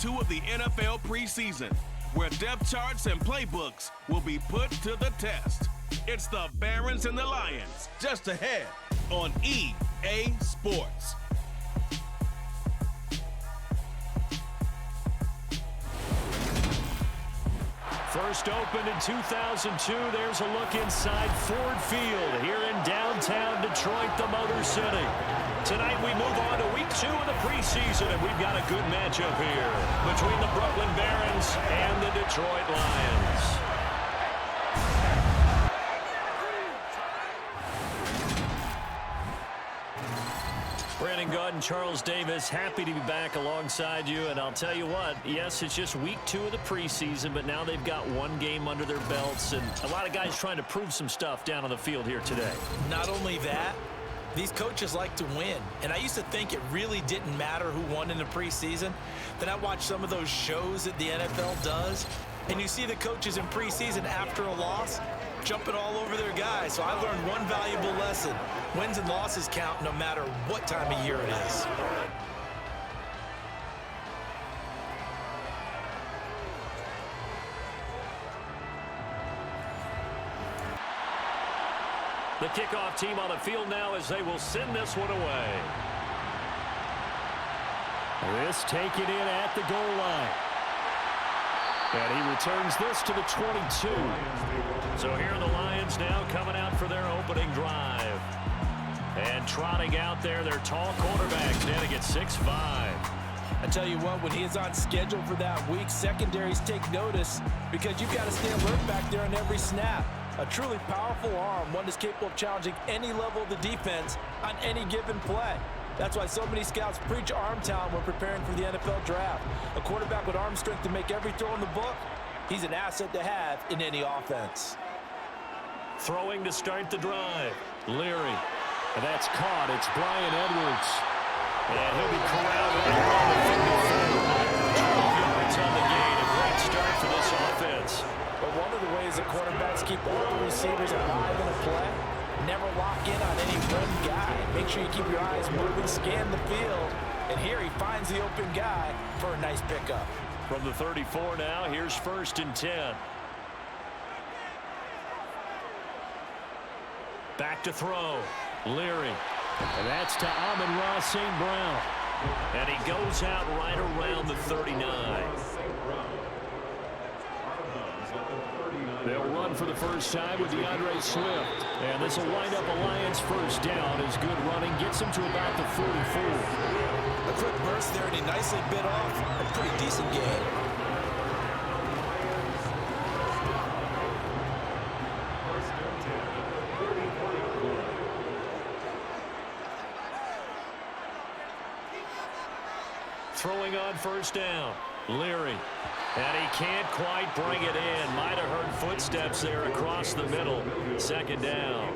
2 of the NFL preseason, where depth charts and playbooks will be put to the test. It's the Barons and the Lions, just ahead on EA Sports. First opened in 2002, there's a look inside Ford Field here in downtown Detroit, the Motor City. Tonight we move on to week 2 of the preseason, and we've got a good matchup here between the Brooklyn Barons and the Detroit Lions. Brandon Gaudin, Charles Davis, happy to be back alongside you. And I'll tell you what, yes, it's just week 2 of the preseason, but now they've got one game under their belts. And a lot of guys trying to prove some stuff down on the field here today. Not only that, these coaches like to win. And I used to think it really didn't matter who won in the preseason. Then I watched some of those shows that the NFL does. And you see the coaches in preseason after a loss jumping all over their guys. So I learned one valuable lesson. Wins and losses count no matter what time of year it is. The kickoff team on the field now as they will send this one away. This taken in at the goal line. And he returns this to the 22. So here are the Lions now coming out for their opening drive. And trotting out there, their tall quarterback standing at 6'5". I tell you what, when he is on schedule for that week, secondaries take notice because you've got to stay alert back there on every snap. A truly powerful arm, one that's capable of challenging any level of the defense on any given play. That's why so many scouts preach arm talent when preparing for the NFL draft. A quarterback with arm strength to make every throw in the book, he's an asset to have in any offense. Throwing to start the drive, Leary. And that's caught. It's Brian Edwards. And he'll be corralled right around the 54. 12 yards on the gain. A great start for this offense. But one of the ways the quarterbacks keep all the receivers alive in a play, never lock in on any one guy. Make sure you keep your eyes moving, scan the field. And here he finds the open guy for a nice pickup. From the 34 now, here's 1st and 10. Back to throw. Leary. And that's to Amon-Ra St. Brown. And he goes out right around the 39. They'll run for the first time with DeAndre Swift. And this will wind up a Lions first down as good running gets him to about the 44. A quick burst there, and he nicely bit off a pretty decent game. Throwing on first down, Leary. And he can't quite bring it in. Might have heard footsteps there across the middle. 2nd down.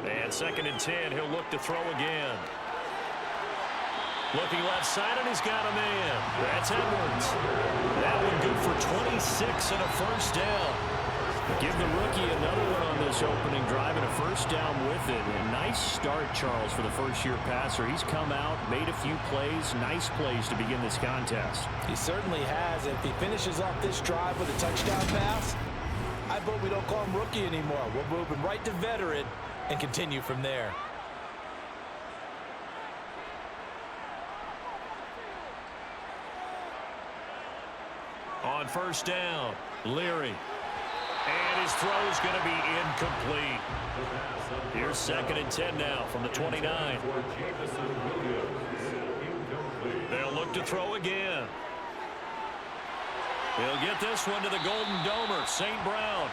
And 2nd and 10, he'll look to throw again. Looking left side, and he's got a man. That's Edwards. That one good for 26 and a first down. Give the rookie another one on this opening drive and a first down with it. A nice start, Charles, for the first-year passer. He's come out, made a few plays, nice plays to begin this contest. He certainly has. If he finishes off this drive with a touchdown pass, I vote we don't call him rookie anymore. We'll move him right to veteran and continue from there. On first down, Leary. And his throw is going to be incomplete. Here's 2nd and 10 now from the 29. They'll look to throw again. He'll get this one to the Golden Domer, St. Brown.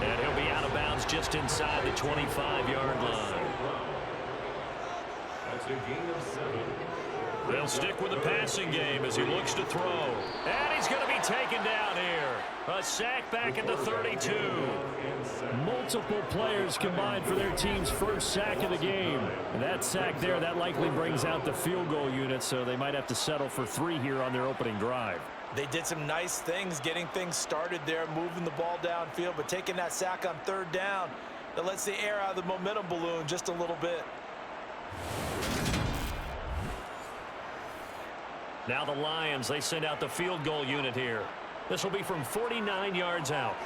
And he'll be out of bounds just inside the 25-yard line. That's a gain of 7. They'll stick with the passing game as he looks to throw. And he's going to be taken down here. A sack back at the 32. Multiple players combined for their team's first sack of the game. And that sack there, that likely brings out the field goal unit, so they might have to settle for 3 here on their opening drive. They did some nice things, getting things started there, moving the ball downfield, but taking that sack on 3rd down, that lets the air out of the momentum balloon just a little bit. Now the Lions, they send out the field goal unit here. This will be from 49 yards out.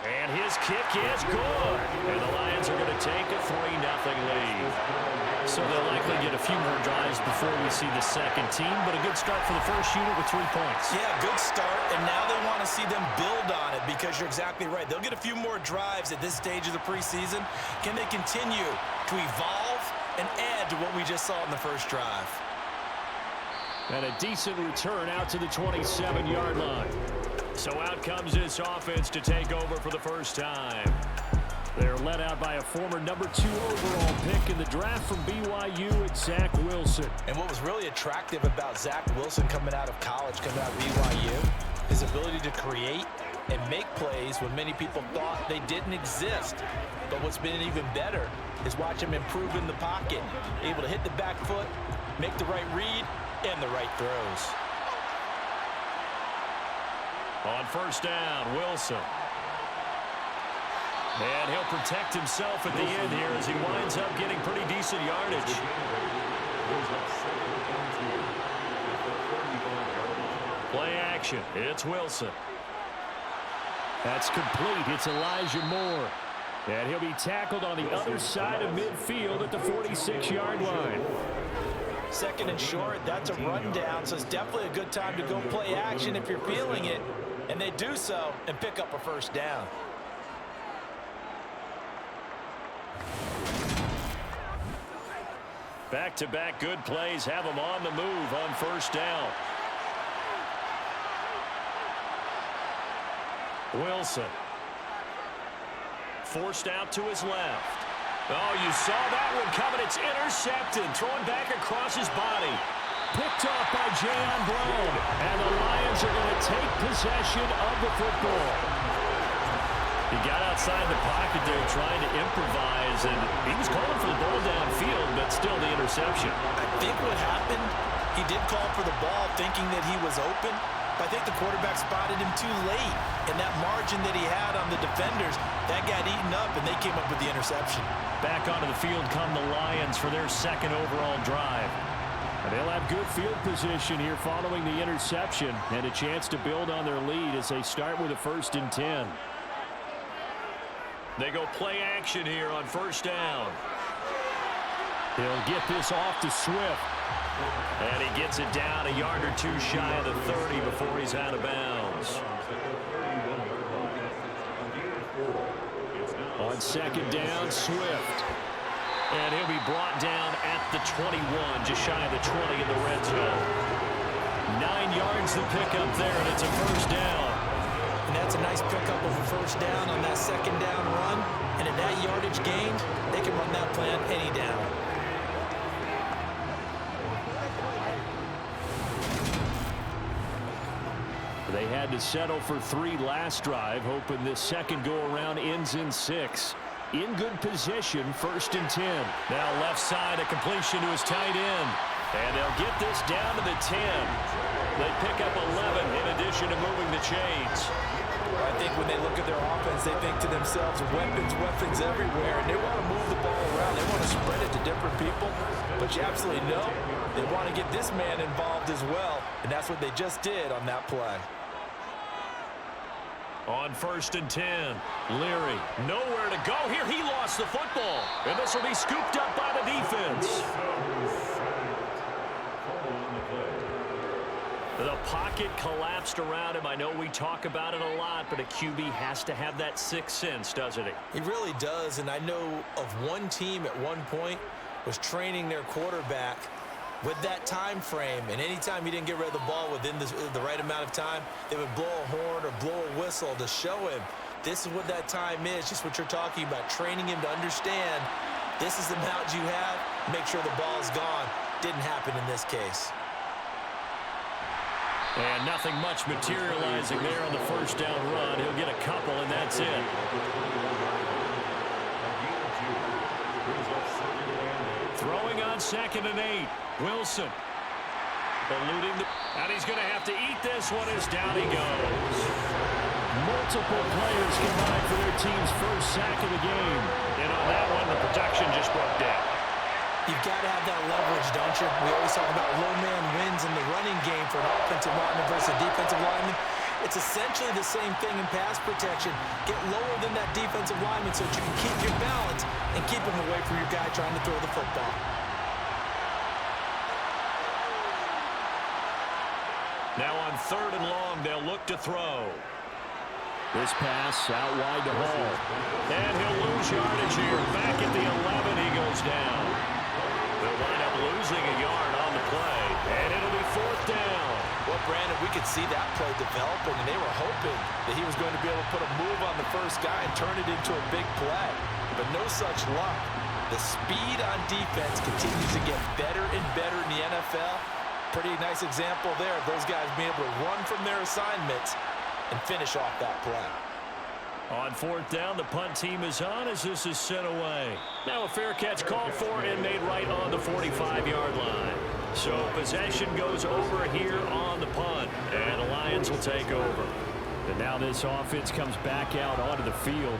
And his kick is good. And the Lions are going to take a 3-0 lead. So they'll likely get a few more drives before we see the second team, but a good start for the first unit with 3 points. Yeah, good start, and now they want to see them build on it because you're exactly right. They'll get a few more drives at this stage of the preseason. Can they continue to evolve and add to what we just saw in the first drive? And a decent return out to the 27-yard line. So out comes this offense to take over for the first time. They're led out by a former number 2 overall pick in the draft from BYU, it's Zach Wilson. And what was really attractive about Zach Wilson coming out of college, coming out of BYU, his ability to create and make plays when many people thought they didn't exist. But what's been even better is watch him improve in the pocket, able to hit the back foot, make the right read, and the right throws. On first down, Wilson. And he'll protect himself at the end here as he winds up getting pretty decent yardage. Play action. It's Wilson. That's complete. It's Elijah Moore. And he'll be tackled on the other side of midfield at the 46-yard line. Second and short, that's a rundown, so it's definitely a good time to go play action if you're feeling it. And they do so and pick up a first down. Back-to-back good plays have them on the move on first down. Wilson. Forced out to his left. Oh, you saw that one coming. It's intercepted. Thrown back across his body. Picked off by Jayon Brown. And the Lions are going to take possession of the football. He got outside the pocket there trying to improvise, and he was calling for the ball downfield, but still the interception. I think what happened, he did call for the ball thinking that he was open, but I think the quarterback spotted him too late, and that margin that he had on the defenders, that got eaten up, and they came up with the interception. Back onto the field come the Lions for their second overall drive. And they'll have good field position here following the interception and a chance to build on their lead as they start with a 1st and 10. They go play action here on first down. He'll get this off to Swift. And he gets it down a yard or two shy of the 30 before he's out of bounds. On second down, Swift. And he'll be brought down at the 21, just shy of the 20 in the red zone. 9 yards to pick up there, and it's a first down. And that's a nice pickup of a first down on that second down run. And at that yardage gained, they can run that plan any down. They had to settle for 3 last drive, hoping this second go-around ends in 6. In good position, 1st and 10. Now left side, a completion to his tight end. And they'll get this down to the 10. They pick up 11 in addition to moving the chains. I think when they look at their offense, they think to themselves, weapons, weapons everywhere. And they want to move the ball around. They want to spread it to different people. But you absolutely know they want to get this man involved as well. And that's what they just did on that play. On 1st and 10, Leary, nowhere to go here. He lost the football, and this will be scooped up by the defense. The pocket collapsed around him. I know we talk about it a lot, but a QB has to have that sixth sense, doesn't he? He really does, and I know of one team at one point was training their quarterback with that time frame, and anytime he didn't get rid of the ball within the right amount of time, they would blow a horn or blow a whistle to show him this is what that time is, just what you're talking about, training him to understand this is the amount you have, make sure the ball's gone. Didn't happen in this case. And nothing much materializing there on the first down run. He'll get a couple, and that's it. Throwing on 2nd and 8. Wilson. Eluding and he's going to have to eat this one as down he goes. Multiple players combined for their team's first sack of the game. And on that one, the protection just broke down. You've got to have that leverage, don't you? We always talk about low man wins in the running game for an offensive lineman versus a defensive lineman. It's essentially the same thing in pass protection. Get lower than that defensive lineman so that you can keep your balance and keep him away from your guy trying to throw the football. Now on 3rd and long, they'll look to throw. This pass out wide to Hall. And he'll lose yardage here. Back at the 11, he goes down. They'll wind up losing a yard on the play. And it'll be 4th down. Well, Brandon, we could see that play developing, and they were hoping that he was going to be able to put a move on the first guy and turn it into a big play. But no such luck. The speed on defense continues to get better and better in the NFL. Pretty nice example there of those guys being able to run from their assignments and finish off that play. On 4th down, the punt team is on as this is sent away. Now a fair catch called for and made right on the 45-yard line. So possession goes over here on the punt, and the Lions will take over. And now this offense comes back out onto the field.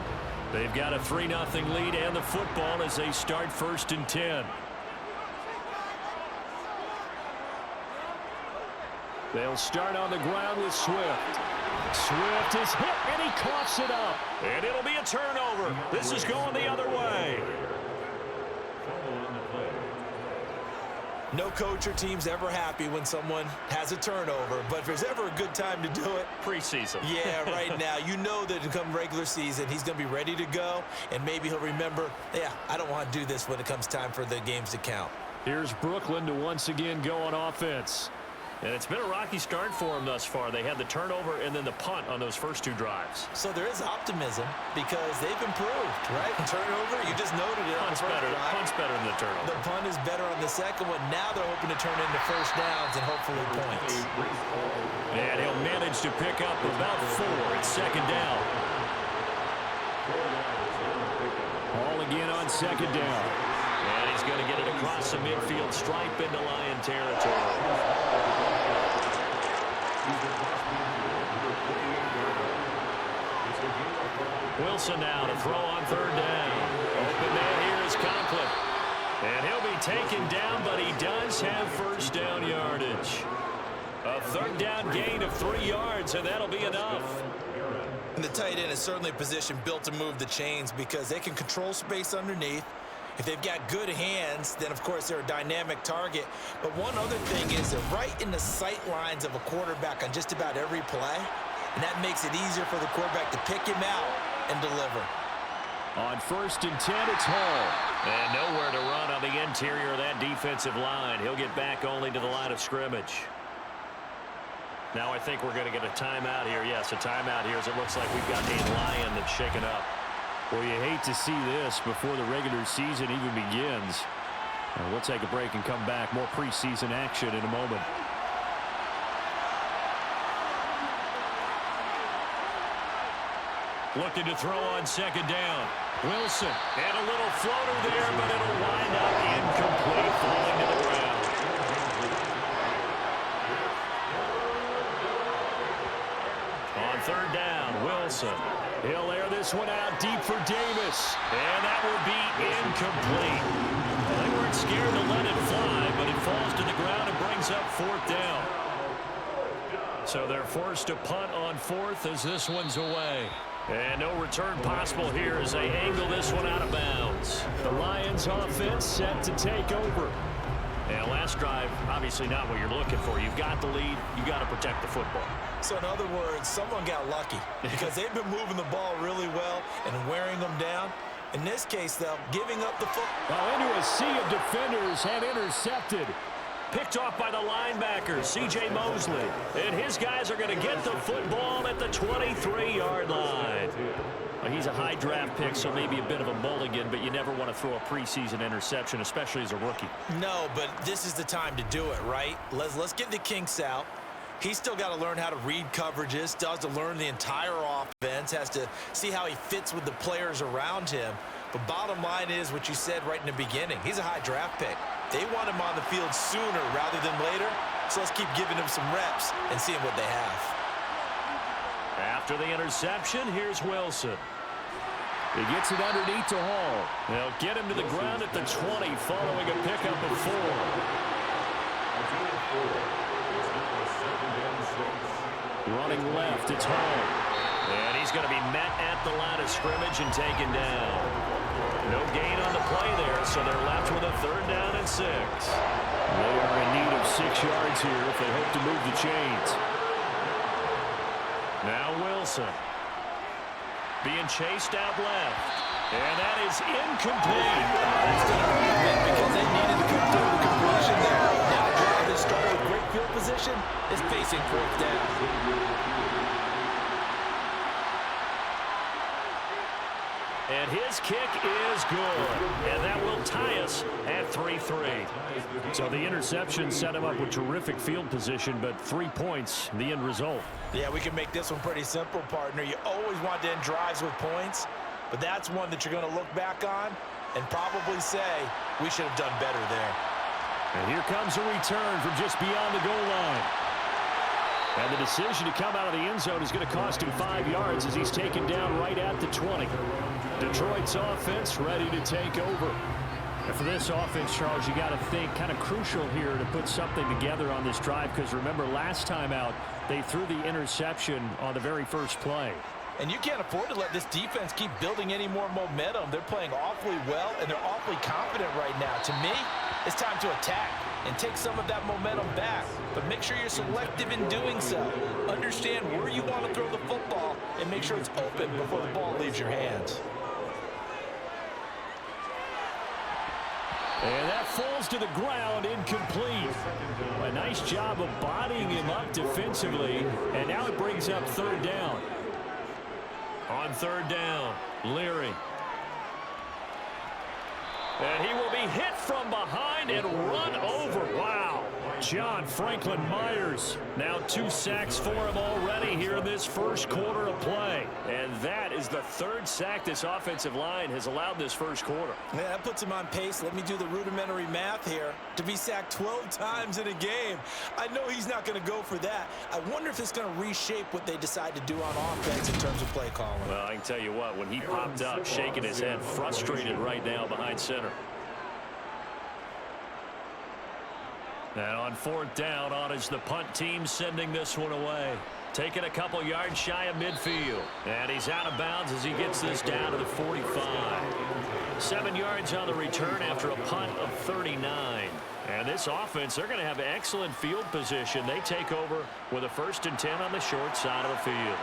They've got a 3-0 lead and the football as they start 1st and 10. They'll start on the ground with Swift. Swift is hit, and he coughs it up. And it'll be a turnover. This is going the other way. No coach or team's ever happy when someone has a turnover, but if there's ever a good time to do it, preseason. Yeah, right now. You know that come regular season, he's going to be ready to go, and maybe he'll remember, yeah, I don't want to do this when it comes time for the games to count. Here's Brooklyn to once again go on offense. And it's been a rocky start for them thus far. They had the turnover and then the punt on those first 2 drives. So there is optimism because they've improved, right? Turnover, you just noted it. Punt's better than the turnover. The punt is better on the second one. Now they're hoping to turn into first downs and hopefully points. And he'll manage to pick up about 4 at 2nd down. All again on 2nd down. And he's going to get it across the midfield stripe into Lion territory. Wilson now to throw on 3rd down. Open man here is Conklin. And he'll be taken down, but he does have 1st down yardage. A 3rd down gain of 3 yards, and that'll be enough. And the tight end is certainly a position built to move the chains because they can control space underneath. If they've got good hands, then, of course, they're a dynamic target. But one other thing is they're right in the sight lines of a quarterback on just about every play, and that makes it easier for the quarterback to pick him out and deliver. On 1st and 10, it's Hall. And nowhere to run on the interior of that defensive line. He'll get back only to the line of scrimmage. Now I think we're going to get a timeout here. Yes, a timeout here as it looks like we've got a Lion that's shaken up. Well, you hate to see this before the regular season even begins. We'll take a break and come back. More preseason action in a moment. Looking to throw on 2nd down. Wilson. And a little floater there, but it'll wind up incomplete, falling to the ground. On 3rd down, Wilson. He'll air this one out deep for Davis. And that will be incomplete. Well, they weren't scared to let it fly, but it falls to the ground and brings up 4th down. So they're forced to punt on 4th as this one's away. And no return possible here as they angle this one out of bounds. The Lions offense set to take over. And last drive, obviously not what you're looking for. You've got the lead. You've got to protect the football. So in other words, someone got lucky because they've been moving the ball really well and wearing them down. In this case, though, giving up the football. Well, into a sea of defenders and intercepted. Picked off by the linebacker, C.J. Mosley. And his guys are going to get the football at the 23-yard line. Well, he's a high draft pick, so maybe a bit of a mulligan, but you never want to throw a preseason interception, especially as a rookie. No, but this is the time to do it, right? Let's get the kinks out. He's still got to learn how to read coverages, still has to learn the entire offense, has to see how he fits with the players around him. But bottom line is what you said right in the beginning. He's a high draft pick. They want him on the field sooner rather than later, so let's keep giving him some reps and seeing what they have. After the interception, here's Wilson. He gets it underneath to Hall. They'll get him to the ground at the 20 following a pickup of 4. Running left, it's Hall. And he's going to be met at the line of scrimmage and taken down. No gain on the play there, so they're left with a 3rd down and 6. They are in need of 6 yards here if they hope to move the chains. Now Wilson. Being chased out left. And that is incomplete. That's going to hurt a bit because they needed to come through the completion there. Now the drive that started with great field position is facing 4th down. And his kick is good. And that will tie us at 3-3. So the interception set him up with terrific field position, but 3 points, the end result. Yeah, we can make this one pretty simple, partner. You always want to end drives with points, but that's one that you're going to look back on and probably say, we should have done better there. And here comes a return from just beyond the goal line. And the decision to come out of the end zone is going to cost him 5 yards as he's taken down right at the 20. Detroit's offense ready to take over. And for this offense, Charles, you got to think kind of crucial here to put something together on this drive, because remember last time out they threw the interception on the very first play. And you can't afford to let this defense keep building any more momentum. They're playing awfully well, and they're awfully confident right now. To me, it's time to attack and take some of that momentum back. But make sure you're selective in doing so. Understand where you want to throw the football and make sure it's open before the ball leaves your hands. And that falls to the ground, incomplete. A nice job of bodying him up defensively, and now it brings up 3rd down. On 3rd down, Leary. And he will be hit from behind and run over. Wow. John Franklin Myers. Now 2 sacks for him already here in this first quarter of play. And that is the 3rd sack this offensive line has allowed this first quarter. Yeah, that puts him on pace. Let me do the rudimentary math here. To be sacked 12 times in a game. I know he's not going to go for that. I wonder if it's going to reshape what they decide to do on offense in terms of play calling. Well, I can tell you what, when he popped up, shaking his head, frustrated right now behind center. And on 4th down, on is the punt team sending this one away. Taking a couple yards shy of midfield. And he's out of bounds as he gets this down to the 45. 7 yards on the return after a punt of 39. And this offense, they're going to have excellent field position. They take over with a 1st and 10 on the short side of the field.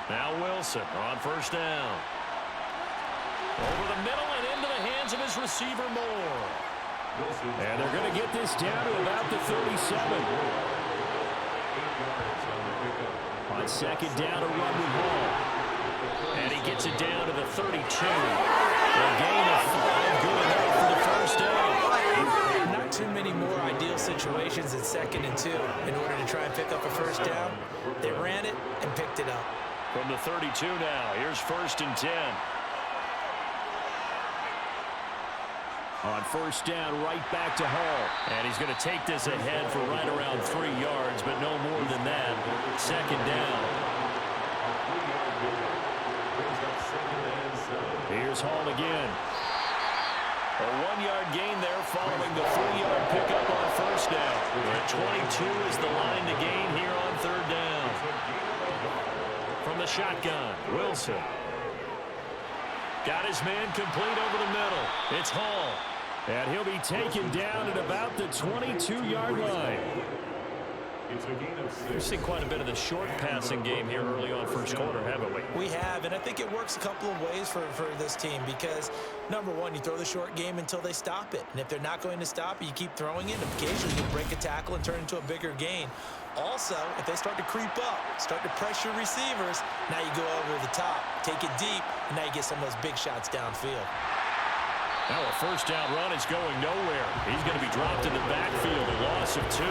Now Wilson on 1st down. Over the middle and into the hands of his receiver Moore. And they're going to get this down to about the 37. On 2nd down, a run with Hall. And he gets it down to the 32. A gain of 5, good enough for the 1st down. Not too many more ideal situations in 2nd and 2 in order to try and pick up a 1st down. They ran it and picked it up. From the 32 now, here's 1st and 10. On 1st down, right back to Hall. And he's going to take this ahead for right around 3 yards, but no more than that. 2nd down. Here's Hall again. A 1-yard gain there following the 3-yard pickup on 1st down. And 22 is the line to gain here on 3rd down. From the shotgun, Wilson. Got his man complete over the middle. It's Hall. And he'll be taken down at about the 22-yard line. We've seen quite a bit of the short passing game here early on 1st quarter, haven't we? We have, and I think it works a couple of ways for this team because, number one, you throw the short game until they stop it. And if they're not going to stop it, you keep throwing it, and occasionally you break a tackle and turn it into a bigger gain. Also, if they start to creep up, start to pressure receivers, now you go over the top, take it deep, and now you get some of those big shots downfield. Now a 1st down run is going nowhere. He's going to be dropped in the backfield, a loss of 2.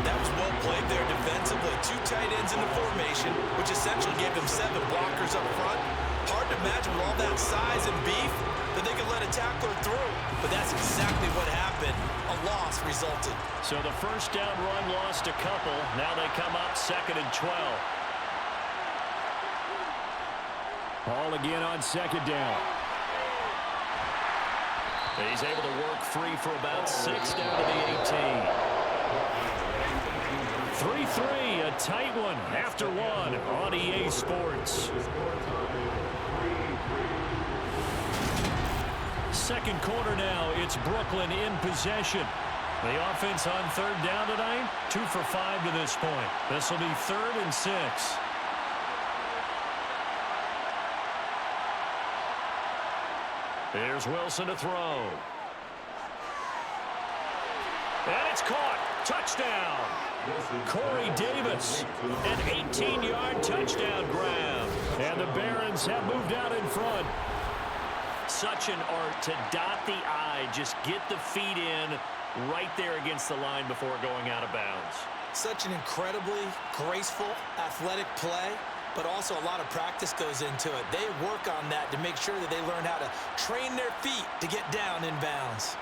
That was well played there defensively. 2 tight ends in the formation, which essentially gave them 7 blockers up front. Hard to imagine with all that size and beef that they could let a tackler through. But that's exactly what happened. A loss resulted. So the 1st down run lost a couple. Now they come up 2nd and 12. Ball again on second down. He's able to work free for about 6 down to the 18. 3-3, a tight one after one on EA Sports. Second quarter now, it's Brooklyn in possession. The offense on third down tonight, 2 for 5 to this point. This will be 3rd and 6. Here's Wilson to throw. And it's caught. Touchdown. Corey Davis, an 18-yard touchdown grab. And the Barons have moved out in front. Such an art to dot the I, just get the feet in right there against the line before going out of bounds. Such an incredibly graceful, athletic play, but also a lot of practice goes into it. They work on that to make sure that they learn how to train their feet to get down in bounds.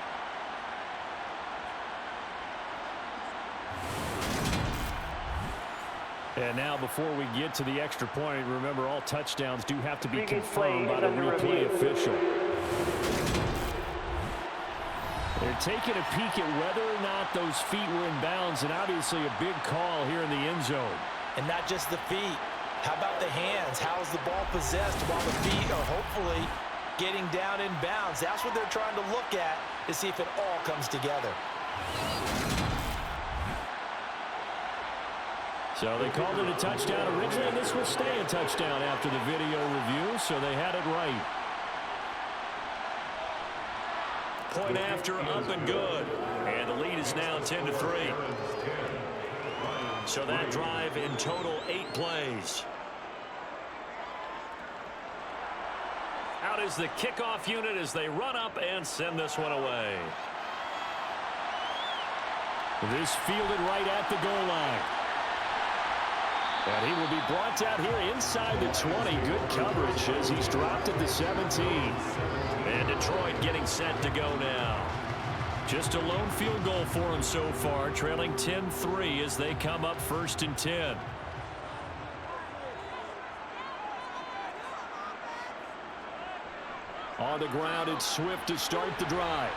And now before we get to the extra point, remember all touchdowns do have to be confirmed by the replay official. They're taking a peek at whether or not those feet were in bounds, and obviously a big call here in the end zone. And not just the feet. How about the hands? How is the ball possessed while the feet are hopefully getting down in bounds? That's what they're trying to look at to see if it all comes together. So they called it a touchdown originally, and this will stay a touchdown after the video review, so they had it right. Point after, up and good. And the lead is now 10-3. So that drive in total 8 plays. Out is the kickoff unit as they run up and send this one away. This fielded right at the goal line. And he will be brought down here inside the 20. Good coverage as he's dropped at the 17. And Detroit getting set to go now. Just a lone field goal for him so far, trailing 10-3 as they come up 1st and 10. On the ground, it's Swift to start the drive.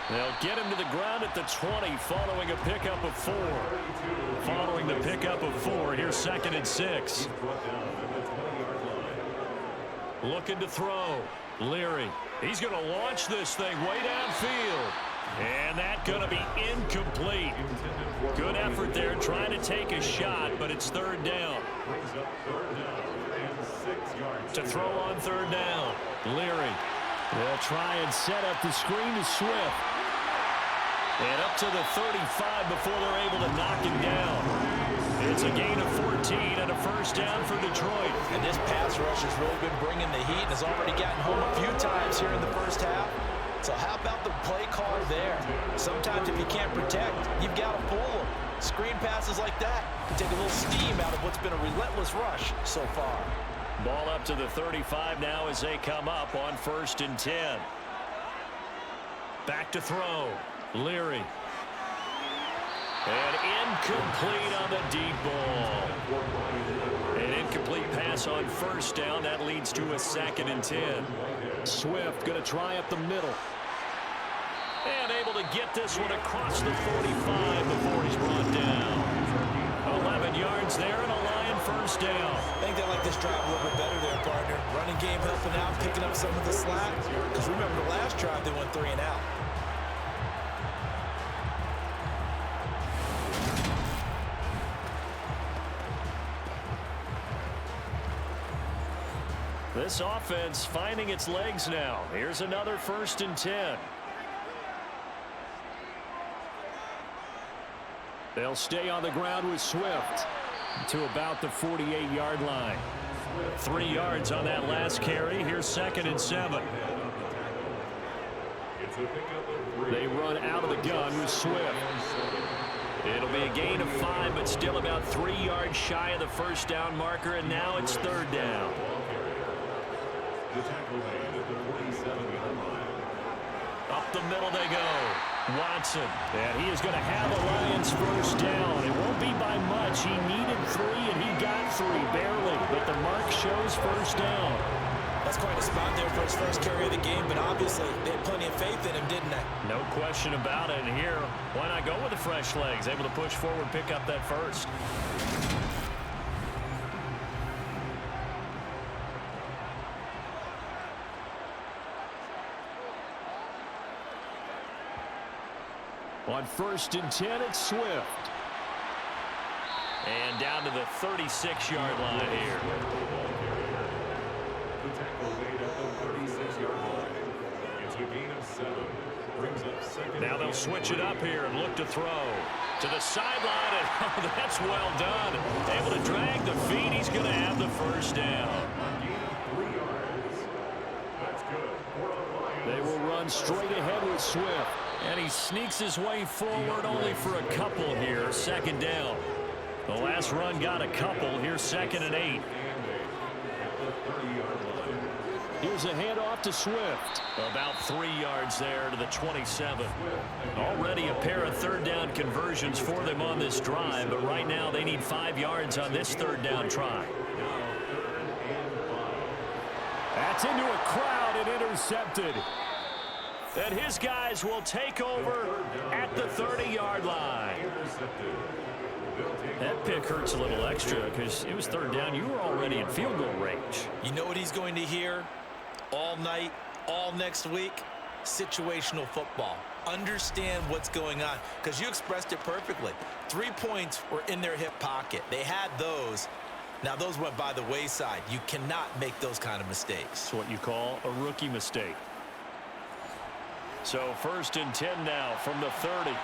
They'll get him to the ground at the 20 following a pickup of 4. Following the pickup of 4, here's 2nd and 6. Looking to throw. Leary. He's going to launch this thing way downfield. And that's going to be incomplete. Good effort there trying to take a shot, but it's 3rd down. To throw on 3rd down. Leary. They'll try and set up the screen to Swift. And up to the 35 before they're able to knock him down. It's a gain of 14 and a 1st down for Detroit. And this pass rush has really been bringing the heat and has already gotten home a few times here in the 1st half. So how about the play call there? Sometimes if you can't protect, you've got to pull them. Screen passes like that can take a little steam out of what's been a relentless rush so far. Ball up to the 35 now as they come up on 1st and 10. Back to throw. Leary. And incomplete on the deep ball. An incomplete pass on 1st down. That leads to a 2nd and 10. Swift going to try up the middle. And able to get this one across the 45 before he's brought down. 11 yards there and a Lion 1st down. I think they like this drive a little bit better there, partner. Running game helping out, picking up some of the slack. Because remember the last drive they went 3 and out. This offense finding its legs now. Here's another 1st and 10. They'll stay on the ground with Swift to about the 48-yard line. 3 yards on that last carry. Here's 2nd and 7. They run out of the gun with Swift. It'll be a gain of 5, but still about 3 yards shy of the 1st down marker, and now it's 3rd down. Up the middle they go. Watson, and he is going to have a Lions first down. It won't be by much. He needed 3, and he got 3, barely. But the mark shows first down. That's quite a spot there for his first carry of the game, but obviously they had plenty of faith in him, didn't they? No question about it. And here, why not go with the fresh legs? Able to push forward, pick up that first. On 1st and 10, it's Swift. And down to the 36-yard line here. The tackle made at the 36-yard line. It's a gain of 7. Brings up second. Now they'll switch it up here and look to throw. To the sideline, and that's well done. Able to drag the feet. He's going to have the first down. Gain of 3 yards. That's good. They will run straight ahead with Swift. And he sneaks his way forward only for a couple here. 2nd down. The last run got a couple. Here's 2nd and 8. Here's a handoff to Swift. About 3 yards there to the 27. Already a pair of 3rd down conversions for them on this drive, but right now they need 5 yards on this 3rd down try. That's into a crowd and intercepted. And his guys will take over at the 30-yard line. That pick hurts a little extra because it was 3rd down. You were already in field goal range. You know what he's going to hear all night, all next week? Situational football. Understand what's going on, because you expressed it perfectly. 3 points were in their hip pocket. They had those. Now, those went by the wayside. You cannot make those kind of mistakes. It's what you call a rookie mistake. So 1st and 10 now from the 30.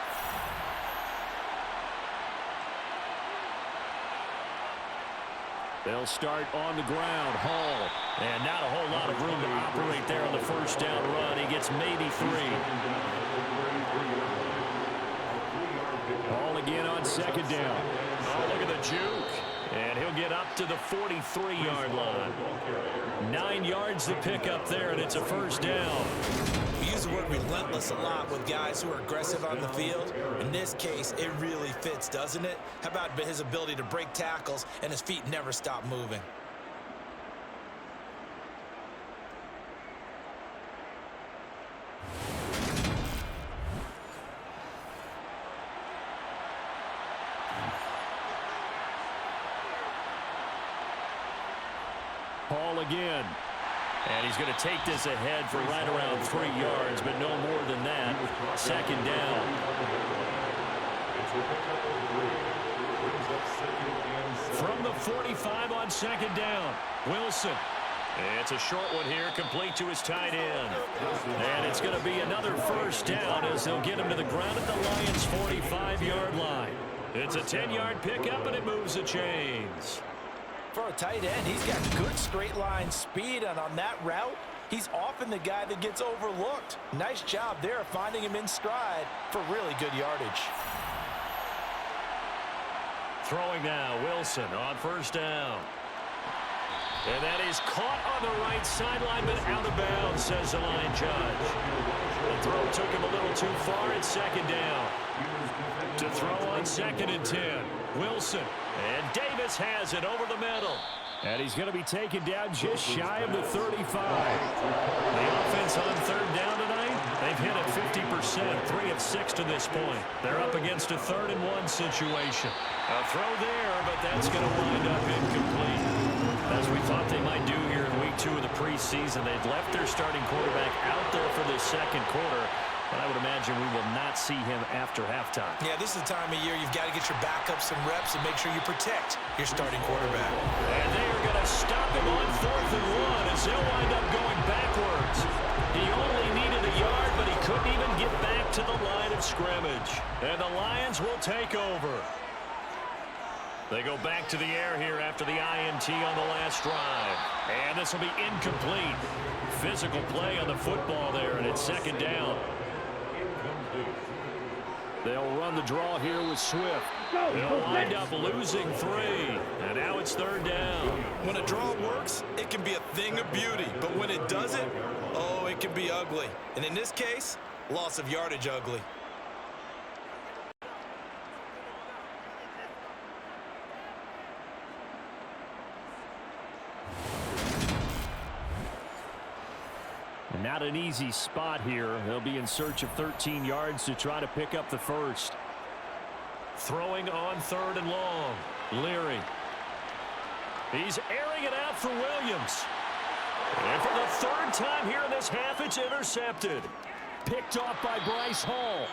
They'll start on the ground. Hall. And not a whole lot of room to operate there on the 1st down run. He gets maybe 3. Hall again on 2nd down. Oh, look at the juke. And he'll get up to the 43-yard line. 9 yards to pick up there, and it's a 1st down. We use the word relentless a lot with guys who are aggressive on the field. In this case, it really fits, doesn't it? How about his ability to break tackles and his feet never stop moving? Hall again. And he's going to take this ahead for right around 3 yards, but no more than that. 2nd down. From the 45 on 2nd down, Wilson. It's a short one here, complete to his tight end. And it's going to be another 1st down as they'll get him to the ground at the Lions' 45-yard line. It's a 10-yard pickup, and it moves the chains. For a tight end, he's got good straight line speed, and on that route, he's often the guy that gets overlooked. Nice job there finding him in stride for really good yardage. Throwing now, Wilson on 1st down. And that is caught on the right sideline, but out of bounds, says the line judge. The throw took him a little too far. It's 2nd down. To throw on 2nd and 10. Wilson. And Davis has it over the middle. And he's going to be taken down just shy of the 35. The offense on 3rd down tonight, they've hit at 50%, 3 of 6 to this point. They're up against a 3rd and 1 situation. A throw there, but that's going to wind up incomplete. As we thought they might do here in week 2 of the preseason, they've left their starting quarterback out there for this 2nd quarter. But I would imagine we will not see him after halftime. Yeah, this is the time of year you've got to get your backup some reps and make sure you protect your starting quarterback. And they are going to stop him on 4th and 1 as they'll wind up going backwards. He only needed a yard, but he couldn't even get back to the line of scrimmage. And the Lions will take over. They go back to the air here after the INT on the last drive. And this will be incomplete. Physical play on the football there, and it's 2nd down. They'll run the draw here with Swift. They'll wind up losing 3. And now it's 3rd down. When a draw works, it can be a thing of beauty. But when it doesn't, oh, it can be ugly. And in this case, loss of yardage ugly. Not an easy spot here. They'll be in search of 13 yards to try to pick up the first. Throwing on 3rd and long. Leary. He's airing it out for Williams. And for the 3rd time here in this half, it's intercepted. Picked off by Bryce Hall.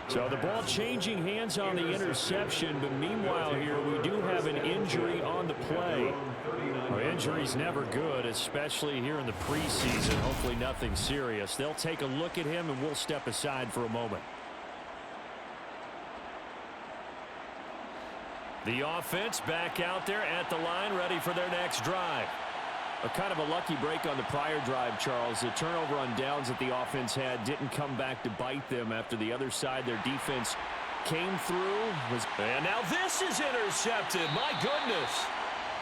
So the ball changing hands on the interception, but meanwhile here we do have an injury on the play. Well, injury's never good, especially here in the preseason. Hopefully nothing serious. They'll take a look at him and we'll step aside for a moment. The offense back out there at the line, ready for their next drive. A kind of a lucky break on the prior drive, Charles. The turnover on downs that the offense had didn't come back to bite them after the other side. Their defense came through. And now this is intercepted. My goodness.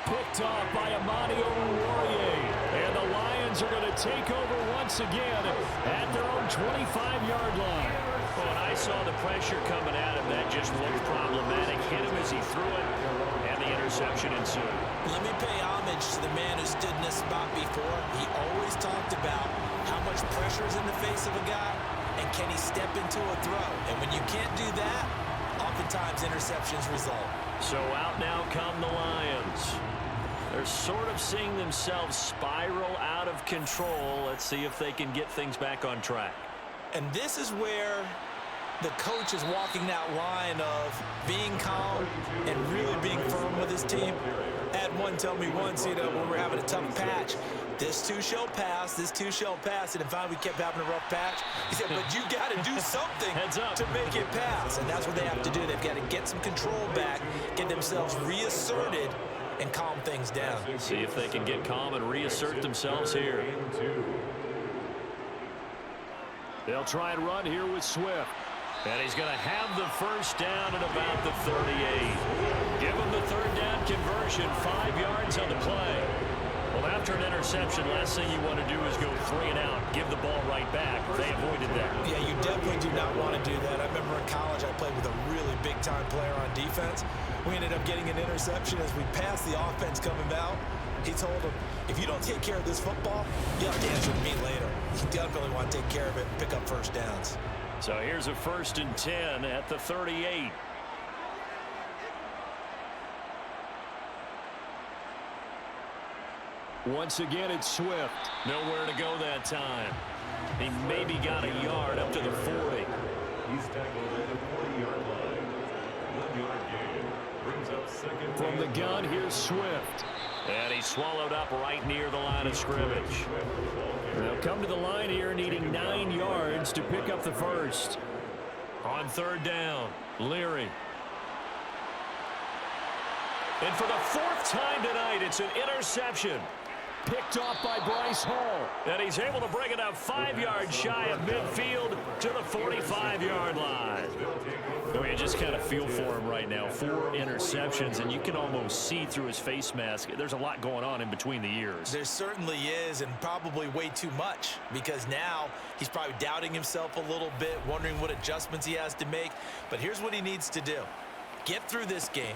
Picked off by Amani Oruwariye. And the Lions are going to take over once again at their own 25-yard line. Well, when I saw the pressure coming at him, that just looked problematic. Hit him as he threw it, and the interception ensued. Let me pay homage to the man who stood in this spot before. He always talked about how much pressure is in the face of a guy, and can he step into a throw. And when you can't do that, oftentimes interceptions result. So out now come the Lions. They're sort of seeing themselves spiral out of control. Let's see if they can get things back on track. And this is where the coach is walking that line of being calm and really being firm with his team. I had one tell me once, when we're having a tough patch, this too shall pass, this too shall pass. And finally we kept having a rough patch. He said, but you got to do something to make it pass. And that's what they have to do. They've got to get some control back, get themselves reasserted, and calm things down. See if they can get calm and reassert themselves here. They'll try and run here with Swift. And he's going to have the first down at about the 38. Give him the 3rd down conversion, 5 yards on the play. Well, after an interception, last thing you want to do is go 3 and out. Give the ball right back. They avoided that. Yeah, you definitely do not want to do that. I remember in college I played with a really big-time player on defense. We ended up getting an interception as we passed the offense coming out. He told him, if you don't take care of this football, you'll have to answer to me later. You definitely want to take care of it and pick up first downs. So here's a 1st and 10 at the 38. Once again, it's Swift. Nowhere to go that time. He maybe got a yard up to the 40. He's tackled at the 40-yard line. 1-yard gain. Brings up 2nd. From the gun, here's Swift. And he's swallowed up right near the line of scrimmage. They'll come to the line here needing 9 yards to pick up the first. On 3rd down, Leary. And for the 4th time tonight, it's an interception. Picked off by Bryce Hall. And he's able to bring it up 5 yards shy of midfield to the 45-yard line. You just kind of feel for him right now. 4 interceptions, and you can almost see through his face mask. There's a lot going on in between the ears. There certainly is, and probably way too much, because now he's probably doubting himself a little bit, wondering what adjustments he has to make. But here's what he needs to do. Get through this game.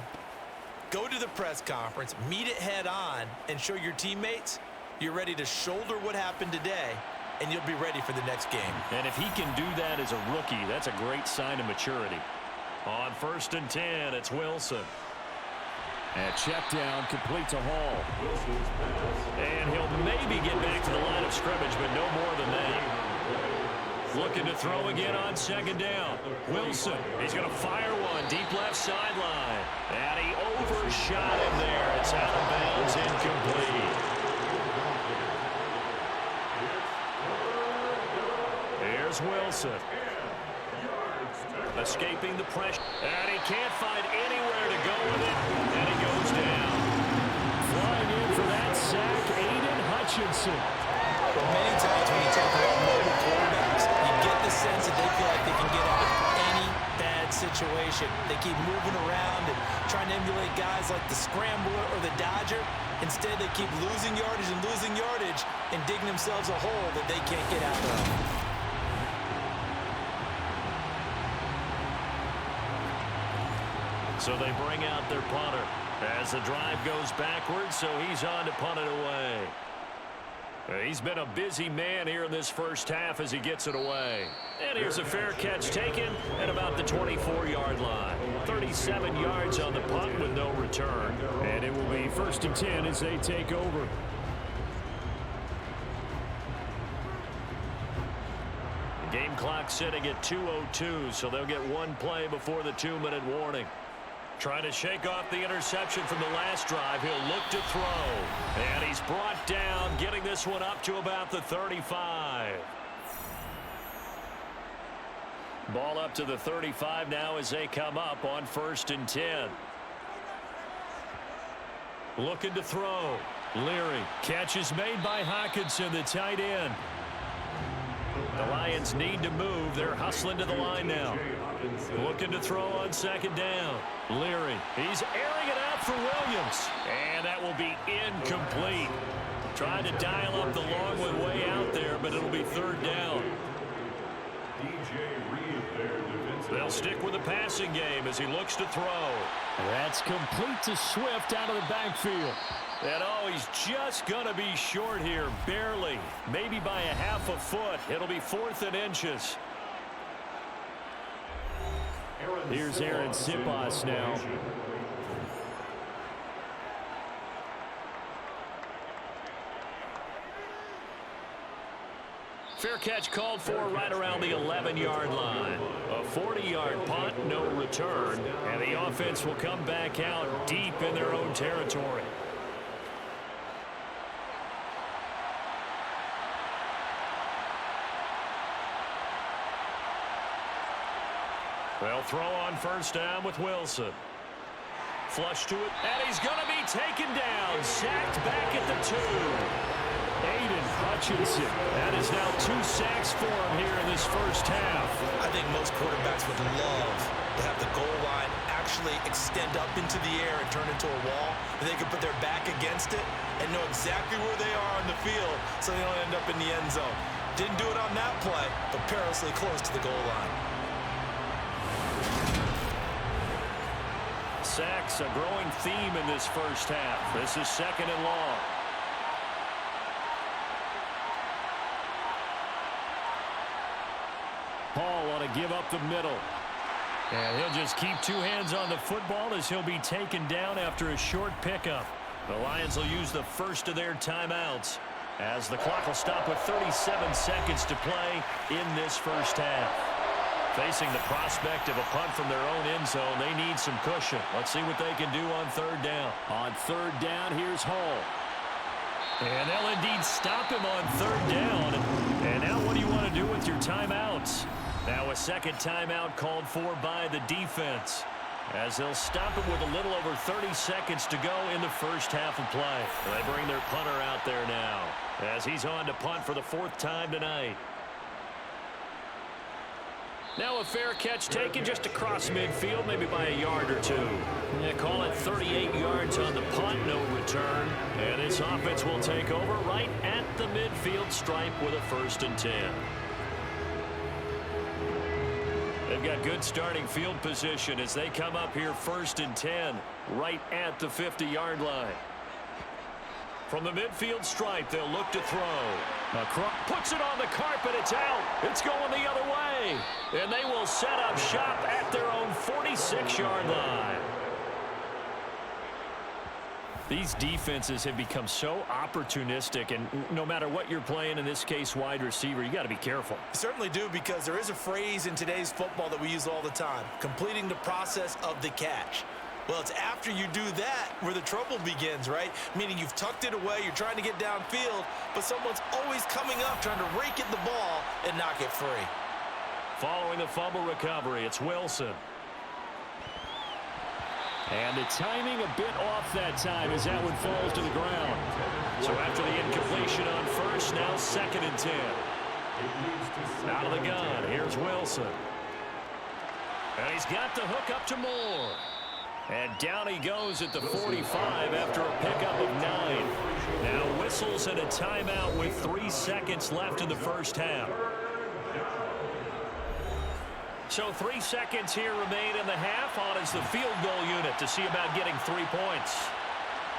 Go to the press conference, meet it head on, and show your teammates you're ready to shoulder what happened today, and you'll be ready for the next game. And if he can do that as a rookie, that's a great sign of maturity. On 1st and 10, it's Wilson. And check down, complete to Hall. And he'll maybe get back to the line of scrimmage, but no more than that. Looking to throw again on 2nd down. Wilson, he's going to fire one deep left sideline. And he overshot him there. It's out of bounds, incomplete. Here's Wilson. Escaping the pressure. And he can't find anywhere to go with it. And he goes down. Flying in for that sack, Aiden Hutchinson. Many times when you talk about mobile quarterbacks, you get the sense that they feel like they can get out of any bad situation. They keep moving around and trying to emulate guys like the Scrambler or the Dodger. Instead, they keep losing yardage and digging themselves a hole that they can't get out of. So they bring out their punter as the drive goes backwards, so he's on to punt it away. He's been a busy man here in this first half as he gets it away. And here's a fair catch taken at about the 24-yard line. 37 yards on the punt with no return. And it will be 1st and 10 as they take over. The game clock sitting at 2:02, so they'll get one play before the 2-minute warning. Trying to shake off the interception from the last drive. He'll look to throw. And he's brought down, getting this one up to about the 35. Ball up to the 35 now as they come up on 1st and 10. Looking to throw. Leary. Catch is made by Hockenson, the tight end. The Lions need to move. They're hustling to the line now. Looking to throw on 2nd down. Leary. He's airing it out for Williams. And that will be incomplete. Trying to dial up the long one way out there, but it'll be 3rd down. They'll stick with the passing game as he looks to throw. That's complete to Swift out of the backfield. And oh, he's just going to be short here, barely. Maybe by a half a foot. It'll be 4th and inches. Here's Aaron Sipas now. Fair catch called for right around the 11-yard line. A 40-yard punt, no return. And the offense will come back out deep in their own territory. They'll throw on 1st down with Wilson. Flush to it, and he's going to be taken down. Sacked back at the 2. Aiden Hutchinson. That is now 2 sacks for him here in this first half. I think most quarterbacks would love to have the goal line actually extend up into the air and turn into a wall, and they can put their back against it and know exactly where they are on the field so they don't end up in the end zone. Didn't do it on that play, but perilously close to the goal line. Sacks, a growing theme in this first half. This is 2nd and long. Paul ought to give up the middle. And he'll just keep 2 hands on the football as he'll be taken down after a short pickup. The Lions will use the first of their timeouts as the clock will stop with 37 seconds to play in this first half. Facing the prospect of a punt from their own end zone, they need some cushion. Let's see what they can do on 3rd down. On 3rd down, here's Hall. And they'll indeed stop him on 3rd down. And now what do you want to do with your timeouts? Now a 2nd timeout called for by the defense, as they'll stop him with a little over 30 seconds to go in the first half of play. They bring their punter out there now as he's on to punt for the 4th time tonight. Now a fair catch taken just across midfield, maybe by a yard or 2. Yeah, call it 38 yards on the punt, no return. And this offense will take over right at the midfield stripe with a 1st and 10. They've got good starting field position as they come up here 1st and 10, right at the 50-yard line. From the midfield stripe, they'll look to throw. Puts it on the carpet. It's out. It's going the other way. And they will set up shop at their own 46-yard line. These defenses have become so opportunistic, and no matter what you're playing, in this case wide receiver, you got to be careful. You certainly do, because there is a phrase in today's football that we use all the time: completing the process of the catch. Well, it's after you do that where the trouble begins, right? Meaning you've tucked it away, you're trying to get downfield, but someone's always coming up trying to rake at the ball and knock it free. Following the fumble recovery, it's Wilson. And the timing a bit off that time as that one falls to the ground. So after the incompletion on 1st, now 2nd and 10. Out of the gun, here's Wilson. And he's got the hook up to Moore. And down he goes at the 45 after a pickup of 9. Now whistles and a timeout with 3 seconds left in the first half. So 3 seconds here remain in the half. On is the field goal unit to see about getting 3 points.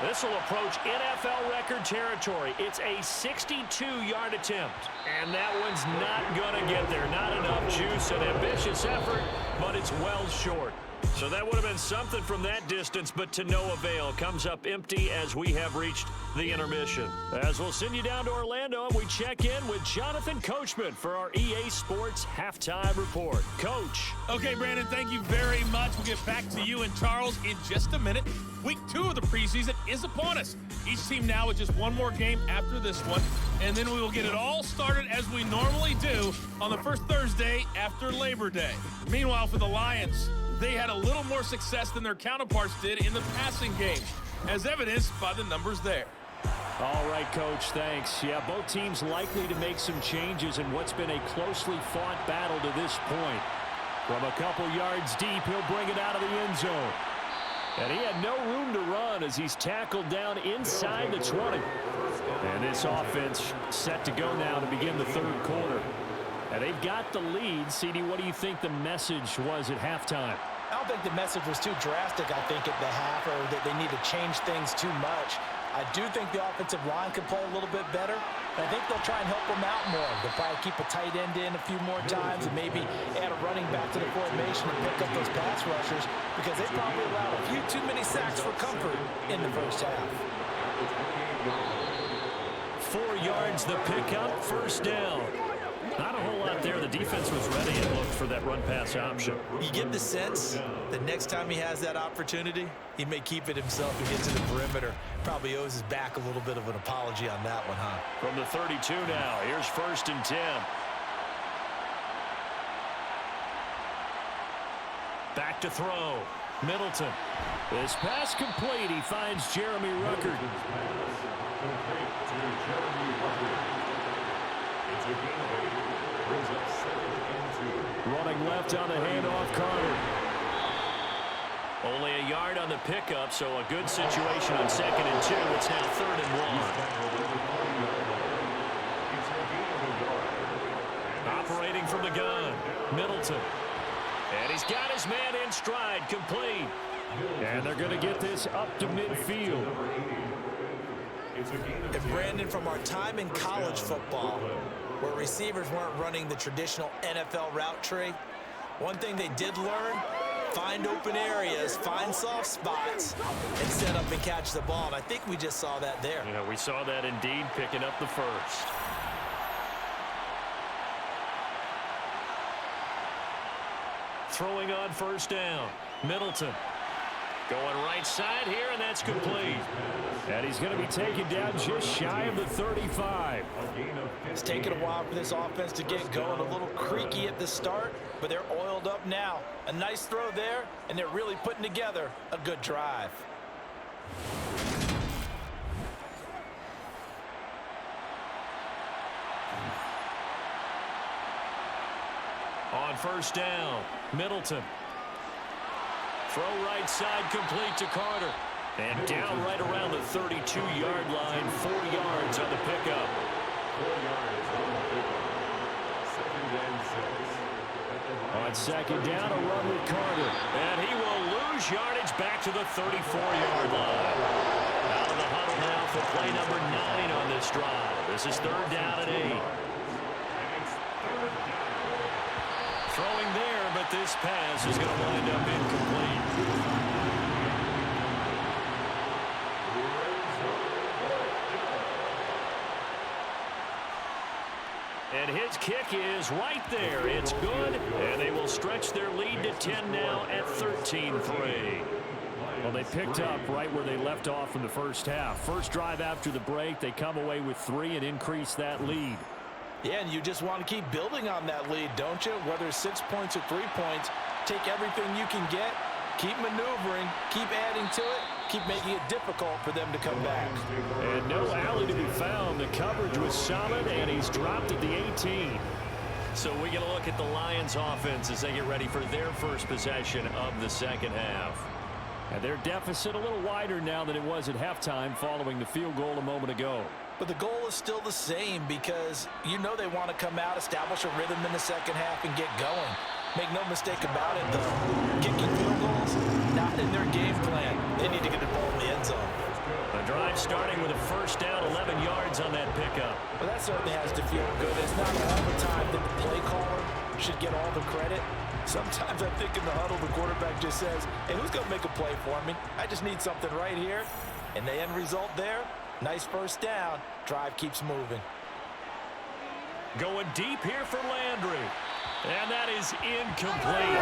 This will approach NFL record territory. It's a 62-yard attempt. And that one's not going to get there. Not enough juice, an ambitious effort, but it's well short. So that would have been something from that distance, but to no avail. Comes up empty as we have reached the intermission. As we'll send you down to Orlando, and we check in with Jonathan Coachman for our EA Sports Halftime Report. Coach. Okay, Brandon, thank you very much. We'll get back to you and Charles in just a minute. Week 2 of the preseason is upon us. Each team now with just one more game after this one, and then we will get it all started as we normally do on the first Thursday after Labor Day. Meanwhile, for the Lions, they had a little more success than their counterparts did in the passing game, as evidenced by the numbers there. All right, Coach, thanks. Yeah, both teams likely to make some changes in what's been a closely fought battle to this point. From a couple yards deep, he'll bring it out of the end zone. And he had no room to run as he's tackled down inside the 20. And this offense set to go now to begin the third quarter. And they've got the lead. CD, what do you think the message was at halftime? I don't think the message was too drastic, I think, at the half, or that they need to change things too much. I do think the offensive line can play a little bit better. And I think they'll try and help them out more. They'll probably keep a tight end in a few more times and maybe add a running back to the formation and pick up those pass rushers, because they probably allowed a few too many sacks for comfort in the first half. 4 yards the pickup, first down. Not a whole lot there. The defense was ready and looked for that run-pass option. You get the sense that next time he has that opportunity, he may keep it himself and get to the perimeter. Probably owes his back a little bit of an apology on that one, huh? From the 32 now, here's 1st and 10. Back to throw. Middleton. This pass complete. He finds Jeremy Ruckert. Running left on the handoff, Carter. Only a yard on the pickup, so a good situation on 2nd and 2. It's now 3rd and 1. Operating from the gun, Middleton. And he's got his man in stride, complete. And they're going to get this up to midfield. And Brandon, from our time in college football, where receivers weren't running the traditional NFL route tree, one thing they did learn: find open areas, find soft spots, and set up and catch the ball. And I think we just saw that there. Yeah, we saw that indeed, picking up the first. Throwing on 1st down, Middleton. Going right side here, and that's complete. And he's going to be taken down just shy of the 35. It's taken a while for this offense to get going. A little creaky at the start, but they're oiled up now. A nice throw there, and they're really putting together a good drive. On 1st down, Middleton. Throw right side, complete to Carter. And down right around the 32-yard line, 4 yards on the pickup. 4 yards on the pickup. 2nd and 6. On 2nd down, a run with Carter. And he will lose yardage back to the 34-yard line. Out of the huddle now for play number 9 on this drive. This is 3rd down and 8. Throwing there, but this pass is going to wind up incomplete. And his kick is right there. It's good, and they will stretch their lead to 10 now at 13-3. Well, they picked up right where they left off in the first half. First drive after the break, they come away with 3 and increase that lead. Yeah, and you just want to keep building on that lead, don't you? Whether it's 6 points or 3 points, take everything you can get, keep maneuvering, keep adding to it, keep making it difficult for them to come back. And no alley to be found. The coverage was solid, and he's dropped at the 18. So we get a look at the Lions offense as they get ready for their first possession of the second half. And their deficit a little wider now than it was at halftime following the field goal a moment ago. But the goal is still the same, because you know they want to come out, establish a rhythm in the second half, and get going. Make no mistake about it, though. Kicking field goals, not in their game plan. They need to get the ball in the end zone. drive starting with a first down, 11 yards on that pickup. Well, that certainly has to feel good. It's not all the time that the play caller should get all the credit. Sometimes I think in the huddle, the quarterback just says, hey, who's going to make a play for me? I just need something right here. And the end result there, nice first down. Drive keeps moving. Going deep here for Landry. And that is incomplete.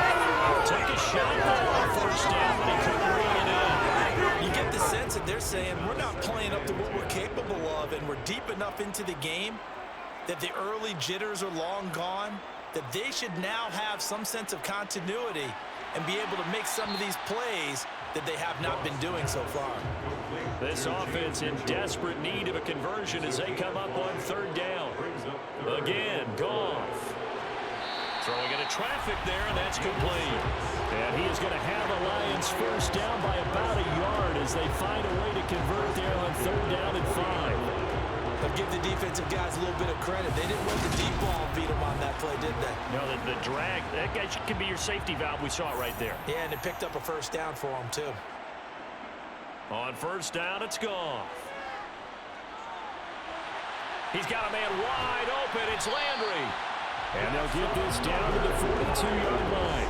Took a shot for first down, but he couldn't bring it in. You get the sense that they're saying we're not playing up to what we're capable of, and we're deep enough into the game that the early jitters are long gone, that they should now have some sense of continuity and be able to make some of these plays that they have not been doing so far. This offense in desperate need of a conversion as they come up on third down. Again, Goff. Throwing into traffic there, and that's complete. And he is going to have a Lions first down by about a yard as they find a way to convert there on third down and 5. But give the defensive guys a little bit of credit. They didn't let the deep ball beat them on that play, did they? No, the drag, that guy could be your safety valve. We saw it right there. Yeah, and it picked up a first down for them, too. On first down, it's Goff. He's got a man wide open. It's Landry. And they'll get this down to the 42-yard line.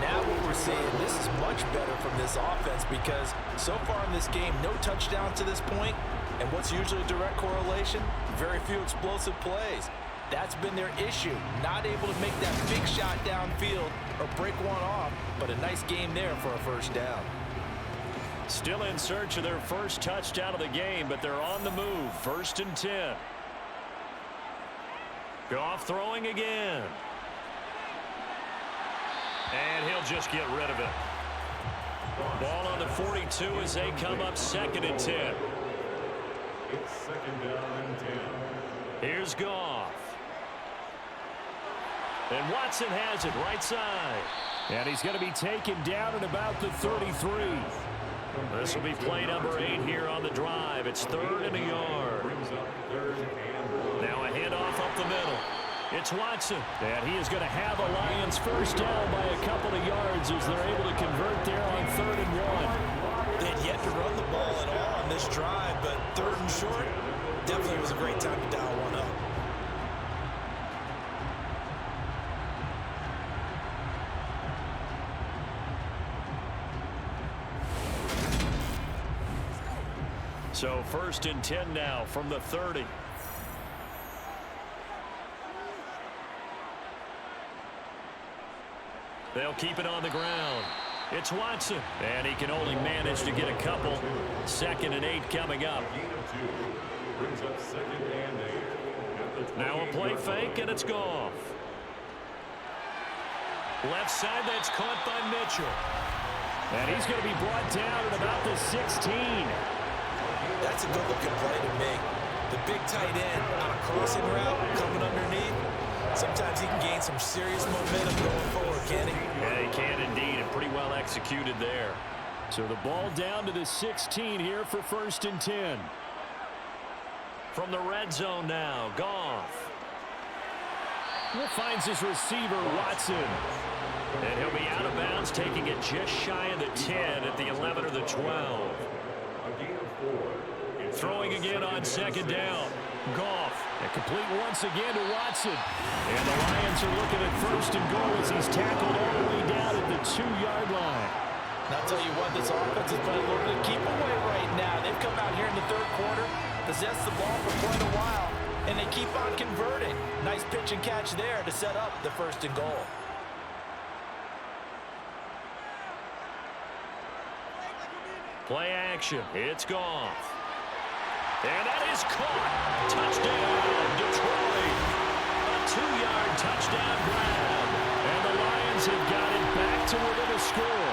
Now what we're seeing, this is much better from this offense because so far in this game, no touchdowns to this point, and what's usually a direct correlation? Very few explosive plays. That's been their issue, not able to make that big shot downfield or break one off, but a nice game there for a first down. Still in search of their first touchdown of the game, but they're on the move. First and 10. Goff throwing again. And he'll just get rid of it. Ball on the 42 as they come up second and 10. It's second down and 10. Here's Goff. And Watson has it right side. And he's going to be taken down at about the 33. This will be play number 8 here on the drive. It's third and a yard. Now a handoff up the middle. It's Watson. And he is going to have a Lions first down by a couple of yards as they're able to convert there on third and 1. They had yet to run the ball at all on this drive, but third and short definitely was a great time to dial one up. So first and 10 now from the 30. They'll keep it on the ground. It's Watson. And he can only manage to get a couple. Second and 8 coming up. Brings up second and 8. Now a play fake, and it's Goff. Left side, that's caught by Mitchell. And he's going to be brought down at about the 16. That's a good-looking play to me. The big tight end on a crossing route coming underneath. Sometimes he can gain some serious momentum going forward, can he? Yeah, he can indeed, and pretty well executed there. So the ball down to the 16 here for first and 10. From the red zone now, Goff. Finds his receiver, Watson. And he'll be out of bounds, taking it just shy of the 10 at the 11 or the 12. Throwing again on second down. Goff. And complete once again to Watson. And the Lions are looking at first and goal as he's tackled all the way down at the 2-yard line. And I'll tell you what, this offense is playing a little bit of keep away right now. They've come out here in the third quarter, possessed the ball for quite a while, and they keep on converting. Nice pitch and catch there to set up the first and goal. Play action. It's Goff. And that is caught. Touchdown, Detroit. A 2-yard touchdown grab. And the Lions have got it back to within a score.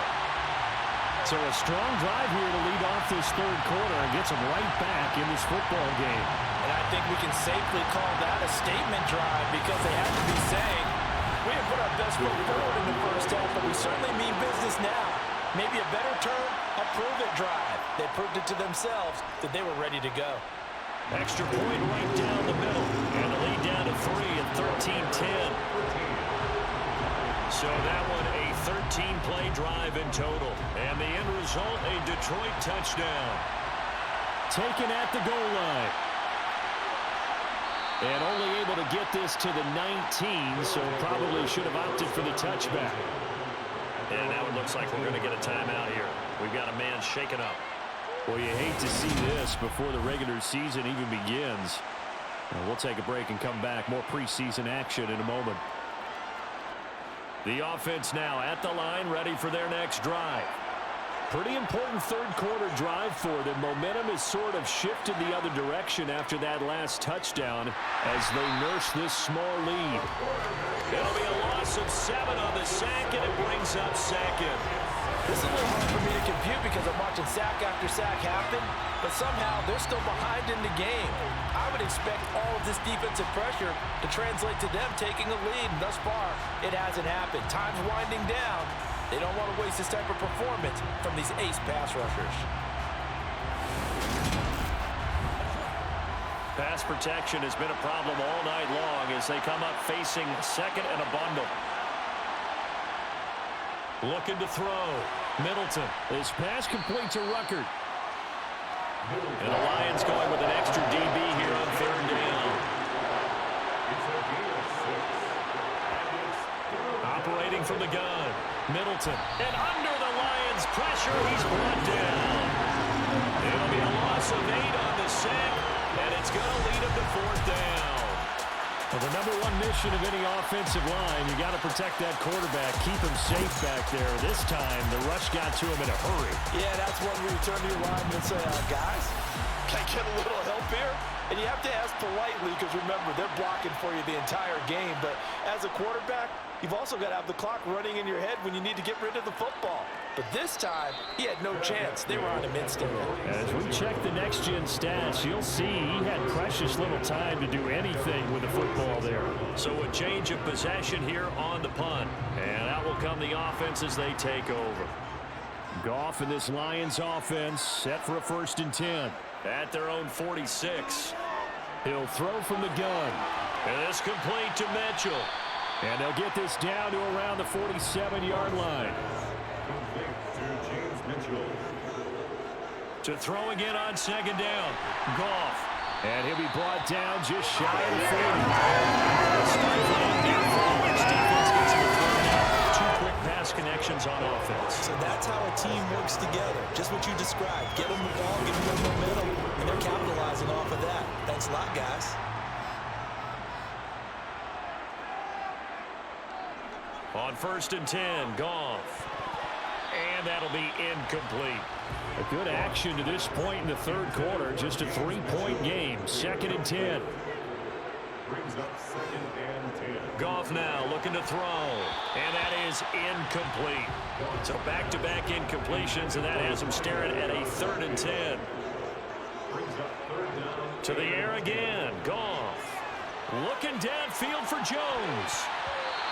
So a strong drive here to lead off this third quarter and gets them right back in this football game. And I think we can safely call that a statement drive because they have to be saying, we have put our best foot forward in the first half, but we certainly mean business now. Maybe a better term, a prove-it drive. They proved it to themselves that they were ready to go. Extra point right down the middle. And the lead down to 3 at 13-10. So that one a 13-play drive in total. And the end result, a Detroit touchdown. Taken at the goal line. And only able to get this to the 19, so probably should have opted for the touchback. And now it looks like we're going to get a timeout here. We've got a man shaken up. Well, you hate to see this before the regular season even begins. We'll take a break and come back. More preseason action in a moment. The offense now at the line, ready for their next drive. Pretty important third-quarter drive for them. Momentum has sort of shifted the other direction after that last touchdown as they nurse this small lead. It'll be a loss of 7 on the sack, and it brings up second. This is a little hard for me to compute because I'm watching sack after sack happen, but somehow they're still behind in the game. I would expect all of this defensive pressure to translate to them taking a lead, and thus far, it hasn't happened. Time's winding down. They don't want to waste this type of performance from these ace pass rushers. Pass protection has been a problem all night long as they come up facing second and a bundle. Looking to throw. Middleton. His pass complete to Ruckert. And the Lions going with an extra DB here on third down. Operating from the gun. Middleton. And under the Lions' pressure, he's brought down. It'll be a loss of 8 on the sack, and it's going to lead him to fourth down. Well, the number one mission of any offensive line, you got to protect that quarterback, keep him safe back there. This time, the rush got to him in a hurry. Yeah, that's when we turn to your lineman and say, guys, can I get a little help here? And you have to ask politely because, remember, they're blocking for you the entire game. But as a quarterback, you've also got to have the clock running in your head when you need to get rid of the football. But this time, he had no chance. They were on him instantly. As we check the next-gen stats, you'll see he had precious little time to do anything with the football there. So a change of possession here on the punt. And out will come the offense as they take over. Goff and this Lions offense set for a 1st and 10. At their own 46. He'll throw from the gun. And it's complete to Mitchell. And they'll get this down to around the 47-yard line. To throw again on second down. Goff. And he'll be brought down just shy of the 40. Defense gets him to throw down. 2 quick pass connections on offense. So that's how a team works together. Just what you described. Get them the ball, give them the momentum, and they're capitalizing off of that. Thanks a lot, guys. On 1st and 10, Goff. And that'll be incomplete. A good action to this point in the third quarter. Just a 3-point game. 2nd and 10. Goff now looking to throw. And that is incomplete. So back-to-back incompletions, and that has him staring at a 3rd and 10. To the air again. Goff. Looking downfield for Jones.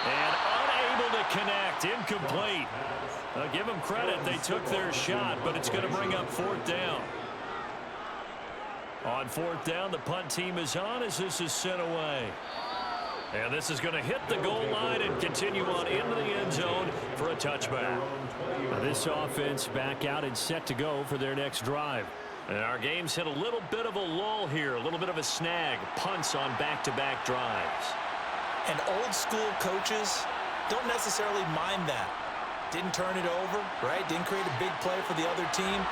And unable to connect. Incomplete. Give them credit. They took their shot, but it's going to bring up 4th down. On 4th down, the punt team is on as this is sent away. And this is going to hit the goal line and continue on into the end zone for a touchback. Now this offense back out and set to go for their next drive. And our game's hit a little bit of a lull here, a little bit of a snag. Punts on back-to-back drives. And old-school coaches don't necessarily mind that. Didn't turn it over, right? Didn't create a big play for the other team.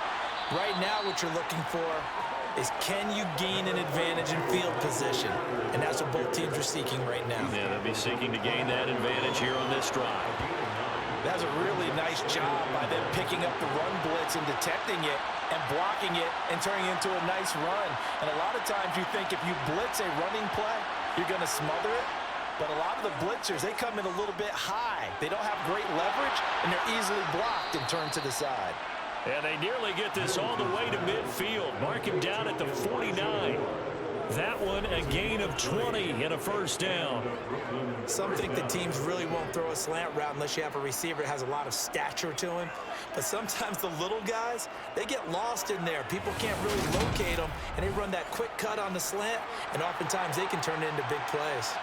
Right now what you're looking for is can you gain an advantage in field position? And that's what both teams are seeking right now. Yeah, they'll be seeking to gain that advantage here on this drive. That's a really nice job by them picking up the run blitz and detecting it and blocking it and turning it into a nice run. And a lot of times you think if you blitz a running play, you're going to smother it. But a lot of the blitzers, they come in a little bit high. They don't have great leverage, and they're easily blocked and turned to the side. And they nearly get this all the way to midfield. Mark him down at the 49. That one a gain of 20 and a 1st down. Some think the teams really won't throw a slant route unless you have a receiver that has a lot of stature to him. But sometimes the little guys, they get lost in there. People can't really locate them, and they run that quick cut on the slant, and oftentimes they can turn it into big plays.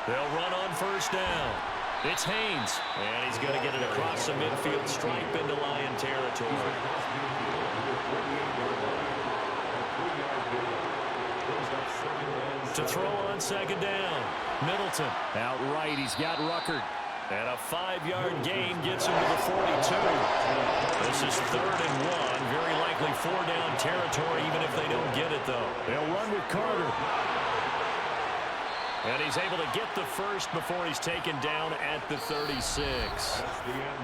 They'll run on first down. It's Haynes, and he's going to get it across the midfield stripe into Lion territory. To throw on second down, Middleton. Out right, he's got Ruckert. And a 5-yard gain gets him to the 42. This is 3rd and 1. Very likely 4-down territory, even if they don't get it, though. They'll run with Carter. And he's able to get the first before he's taken down at the 36.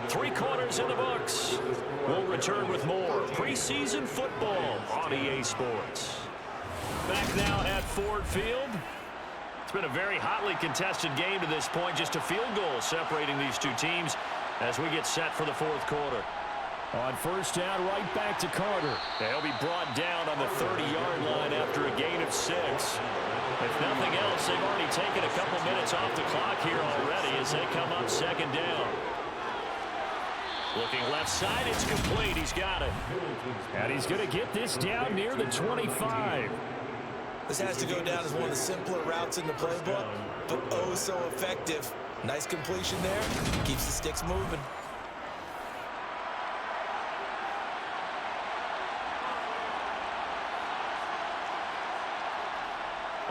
3 quarters in the books. We'll return with more preseason football on EA Sports. Back now at Ford Field. It's been a very hotly contested game to this point. Just a field goal separating these two teams as we get set for the 4th quarter. On first down, right back to Carter. He'll be brought down on the 30-yard line after a gain of 6. If nothing else, they've already taken a couple minutes off the clock here already as they come up 2nd down. Looking left side, it's complete. He's got it. And he's going to get this down near the 25. This has to go down as one of the simpler routes in the playbook, but oh so effective. Nice completion there. Keeps the sticks moving.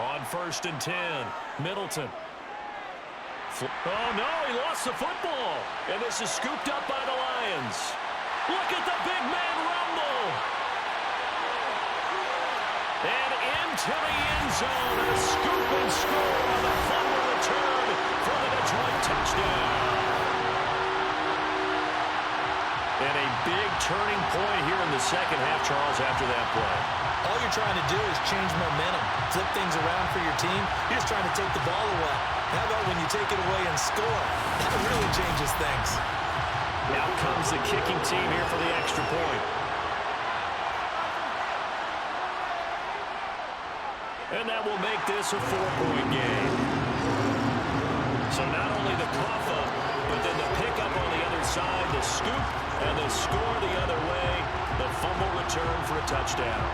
On 1st and 10, Middleton. Oh, no, he lost the football. And this is scooped up by the Lions. Look at the big man rumble. And into the end zone, a scoop and score on the fumble return for the Detroit touchdown. And a big turning point here in the 2nd half, Charles, after that play. All you're trying to do is change momentum, flip things around for your team. You're just trying to take the ball away. How about when you take it away and score? That really changes things. Now comes the kicking team here for the extra point. And that will make this a 4-point game. So not only the cough up, but then the pickup on the other side, the scoop, and the score the other way, the fumble return for a touchdown.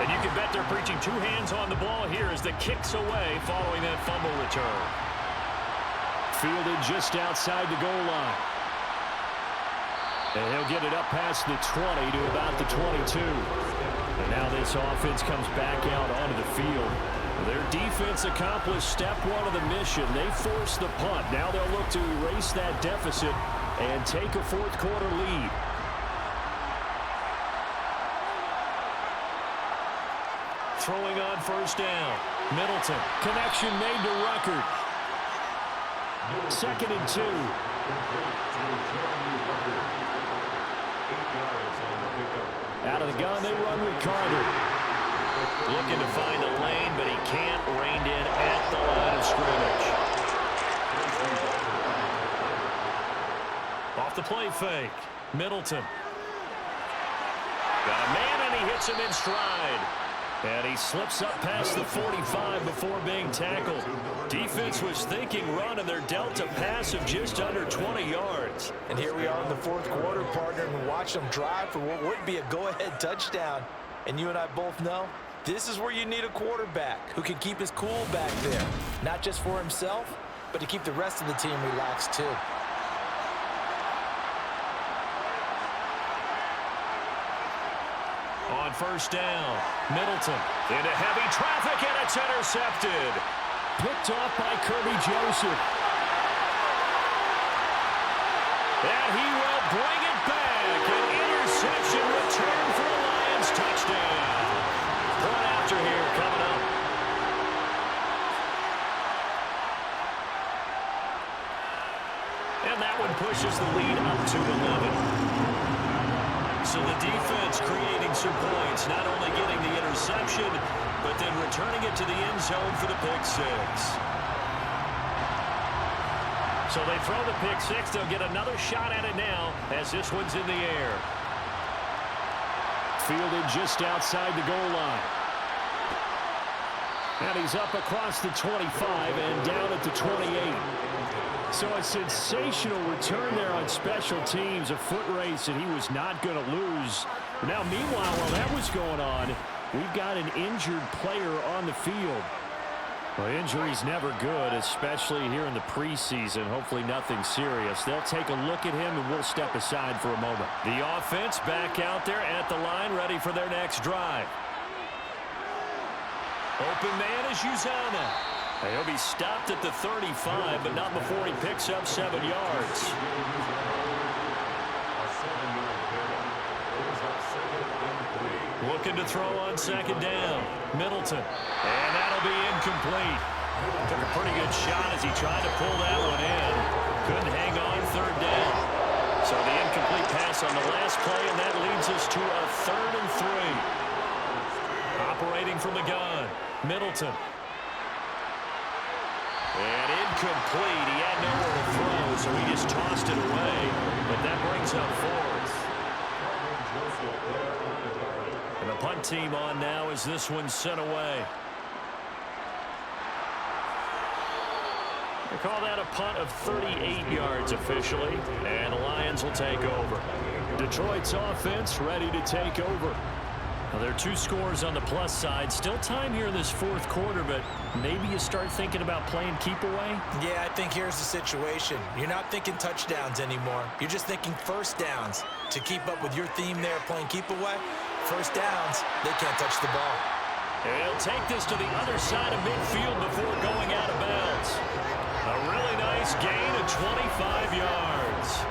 And you can bet they're preaching 2 hands on the ball here as the kick's away following that fumble return. Fielded just outside the goal line. And he'll get it up past the 20 to about the 22. And now this offense comes back out onto the field. Their defense accomplished step 1 of the mission. They forced the punt. Now they'll look to erase that deficit and take a 4th quarter lead. Throwing on first down. Middleton. Connection made to Ruckert. 2nd and 2. Out of the gun, they run with Carter. Looking to find a lane, but he can't. Reined in at the line of scrimmage. Off the play fake. Middleton. Got a man, and he hits him in stride. And he slips up past the 45 before being tackled. Defense was thinking run, and they're dealt a pass of just under 20 yards. And here we are in the 4th quarter, partner, and watch them drive for what would be a go-ahead touchdown. And you and I both know this is where you need a quarterback who can keep his cool back there. Not just for himself, but to keep the rest of the team relaxed too. On first down, Middleton into heavy traffic, and it's intercepted. Picked off by Kirby Joseph. And he will bring it back. An interception return for the Lions touchdown. Point after here coming up. And that one pushes the lead up to 11. So the defense creating some points, not only getting the interception, but then returning it to the end zone for the pick 6. So they throw the pick 6. They'll get another shot at it now as this one's in the air. Fielded just outside the goal line. And he's up across the 25 and down at the 28. So a sensational return there on special teams, a foot race that he was not going to lose. Now, meanwhile, while that was going on, we've got an injured player on the field. Well, injury's never good, especially here in the preseason. Hopefully nothing serious. They'll take a look at him, and we'll step aside for a moment. The offense back out there at the line, ready for their next drive. Open man is Uzana. He'll be stopped at the 35, but not before he picks up 7 yards. Looking to throw on second down. Middleton. And that'll be incomplete. Took a pretty good shot as he tried to pull that one in. Couldn't hang on third down. So the incomplete pass on the last play, and that leads us to a 3rd and 3. Operating from the gun. Middleton. And incomplete. He had nowhere to throw, so he just tossed it away. But that brings up 4th. And the punt team on now as this one's sent away. They call that a punt of 38 yards officially, and the Lions will take over. Detroit's offense ready to take over. Well, there are 2 scores on the plus side. Still time here in this 4th quarter, but maybe you start thinking about playing keep away? Yeah, I think here's the situation. You're not thinking touchdowns anymore. You're just thinking first downs. To keep up with your theme there, playing keep away, first downs, they can't touch the ball. He'll take this to the other side of midfield before going out of bounds. A really nice gain of 25 yards.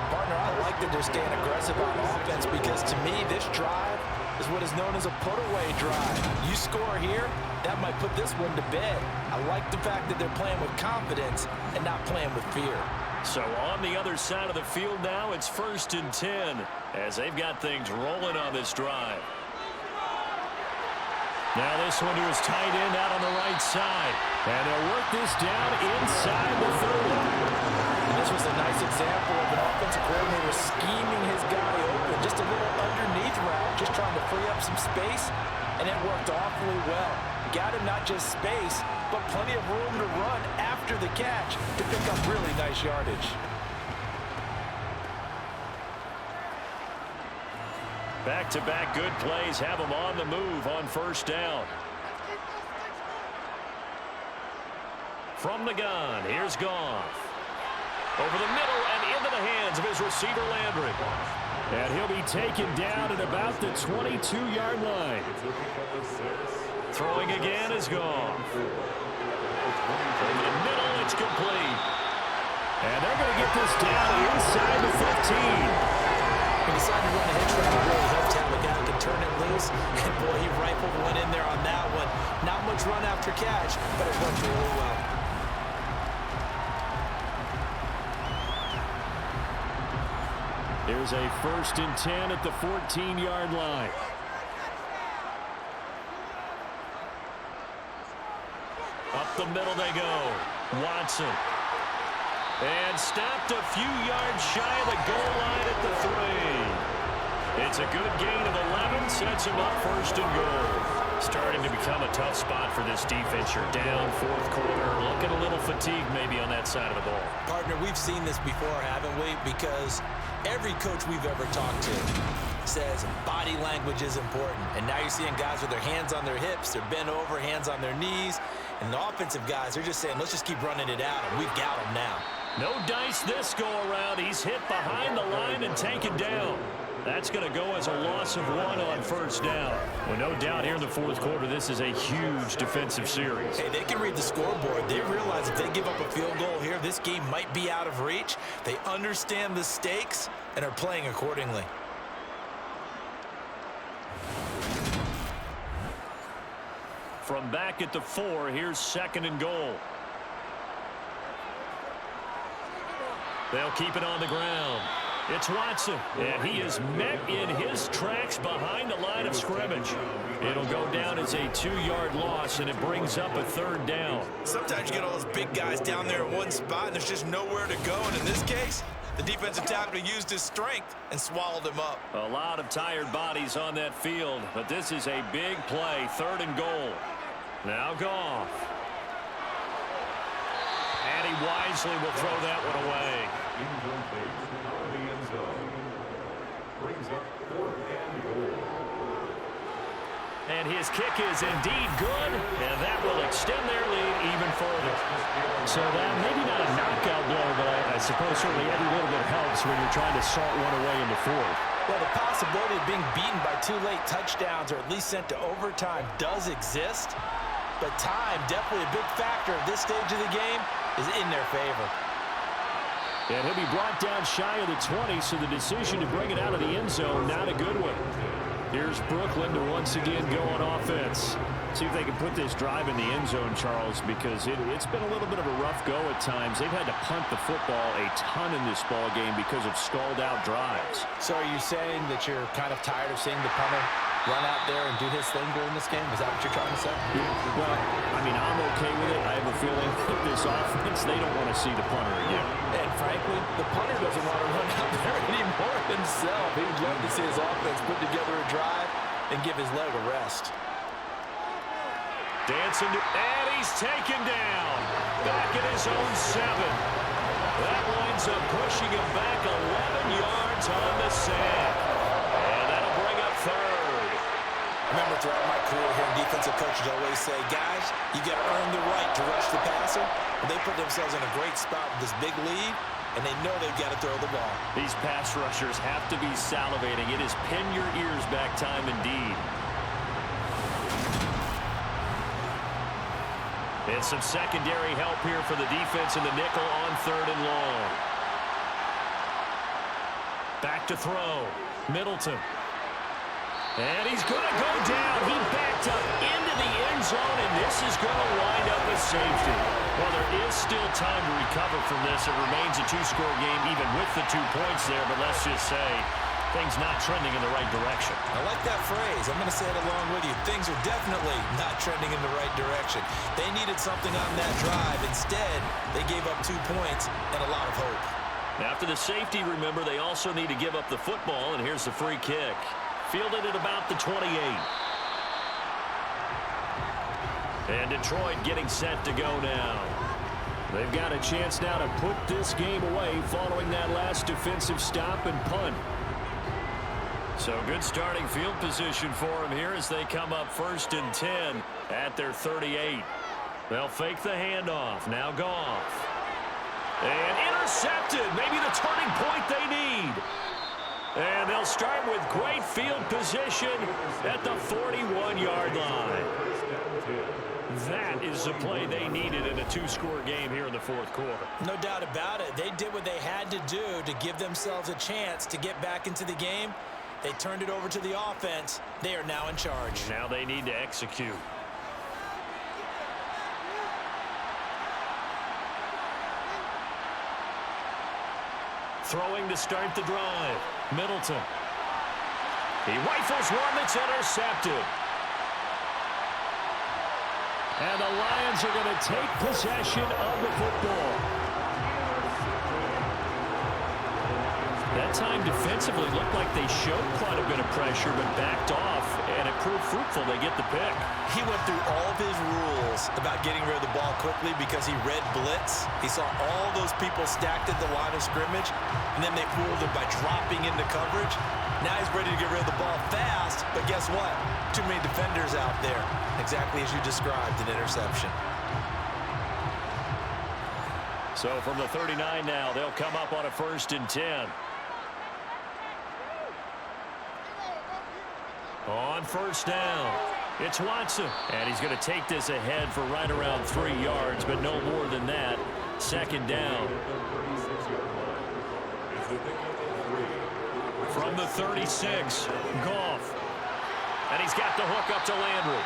Partner, I like that they're staying aggressive on offense because to me, this drive is what is known as a put-away drive. You score here, that might put this one to bed. I like the fact that they're playing with confidence and not playing with fear. So on the other side of the field now, it's 1st and 10 as they've got things rolling on this drive. Now this one to his tight end out on the right side. And they'll work this down inside the 30. And this was a nice example of an offensive coordinator scheming his guy open. Just a little underneath route, just trying to free up some space. And it worked awfully well. Got him not just space, but plenty of room to run after the catch to pick up really nice yardage. Back-to-back good plays have him on the move on 1st down. From the gun, here's Goff. Over the middle and into the hands of his receiver, Landry. And he'll be taken down at about the 22-yard line. Throwing again is Goff. Over the middle, it's complete. And they're going to get this down inside the 15. He decided to run a hitch route and really helped out. The guy could turn it loose. And boy, he rifled one in there on that one. Not much run after catch, but it worked really well. There's a 1st and 10 at the 14-yard line. Up the middle they go. Watson. And stopped a few yards shy of the goal line at the 3. It's a good gain of 11. Sets him up 1st and goal. Starting to become a tough spot for this defense. You're down 4th quarter. Looking a little fatigued maybe on that side of the ball. Partner, we've seen this before, haven't we? Because every coach we've ever talked to says body language is important. And now you're seeing guys with their hands on their hips, they're bent over, hands on their knees. And the offensive guys, they're just saying, let's just keep running it out, and we've got them now. No dice this go-around. He's hit behind the line and taken down. That's going to go as a loss of 1 on 1st down. Well, no doubt here in the 4th quarter, this is a huge defensive series. Hey, they can read the scoreboard. They realize if they give up a field goal here, this game might be out of reach. They understand the stakes and are playing accordingly. From back at the 4, here's 2nd and goal. They'll keep it on the ground. It's Watson, and he is met in his tracks behind the line of scrimmage. It'll go down as a 2-yard loss, and it brings up a 3rd down. Sometimes you get all those big guys down there in one spot, and there's just nowhere to go. And in this case, the defensive tackle used his strength and swallowed him up. A lot of tired bodies on that field, but this is a big play, 3rd and goal. Now Goff. And he wisely will throw that one away. And his kick is indeed good, and that will extend their lead even further. So that maybe not a knockout blow, but I suppose certainly every little bit helps when you're trying to salt one away in the fourth. Well, the possibility of being beaten by 2 late touchdowns or at least sent to overtime does exist, but time, definitely a big factor at this stage of the game, is in their favor. And he'll be brought down shy of the 20, so the decision to bring it out of the end zone, not a good one. Here's Brooklyn to once again go on offense. See if they can put this drive in the end zone, Charles, because it's been a little bit of a rough go at times. They've had to punt the football a ton in this ball game because of stalled-out drives. So are you saying that you're kind of tired of seeing the punter run out there and do his thing during this game? Is that what you're trying to say? Well, I mean, I'm okay with it. I have a feeling that this offense, they don't want to see the punter again. And frankly, the punter doesn't want to run out there anymore himself. He would love to see his offense put together a drive and give his leg a rest. Dancing to, and he's taken down. Back at his own 7. That winds up pushing him back 11 yards on the sack. And that'll bring up 3rd. I remember throughout my career hearing defensive coaches always say, guys, you got to earn the right to rush the passer. And they put themselves in a great spot with this big lead, and they know they've got to throw the ball. These pass rushers have to be salivating. It is pin your ears back time indeed. And some secondary help here for the defense in the nickel on 3rd and long. Back to throw. Middleton. And he's going to go down. He backed up into the end zone, and this is going to wind up with safety. Well, there is still time to recover from this. It remains a 2-score game even with the 2 points there, but let's just say things not trending in the right direction. I like that phrase. I'm going to say it along with you. Things are definitely not trending in the right direction. They needed something on that drive. Instead, they gave up 2 points and a lot of hope. After the safety, remember, they also need to give up the football, and here's the free kick. Fielded at about the 28. And Detroit getting set to go now. They've got a chance now to put this game away following that last defensive stop and punt. So good starting field position for them here as they come up 1st and 10 at their 38. They'll fake the handoff. Now Goff. And intercepted. Maybe the turning point they need. And they'll start with great field position at the 41-yard line. That is the play they needed in a 2-score game here in the 4th quarter. No doubt about it. They did what they had to do to give themselves a chance to get back into the game. They turned it over to the offense. They are now in charge. Now they need to execute. Throwing to start the drive. Middleton. He rifles one that's intercepted. And the Lions are going to take possession of the football. That time defensively looked like they showed quite a bit of pressure but backed off, and it proved fruitful. They get the pick. He went through all of his rules about getting rid of the ball quickly because he read blitz. He saw all those people stacked at the line of scrimmage, and then they fooled him by dropping into coverage. Now he's ready to get rid of the ball fast, but guess what? Too many defenders out there. Exactly as you described, an interception. So from the 39 now, they'll come up on a 1st and 10. On 1st down, it's Watson. And he's going to take this ahead for right around 3 yards, but no more than that. 2nd down. From the 36, Goff. And he's got the hook up to Landry.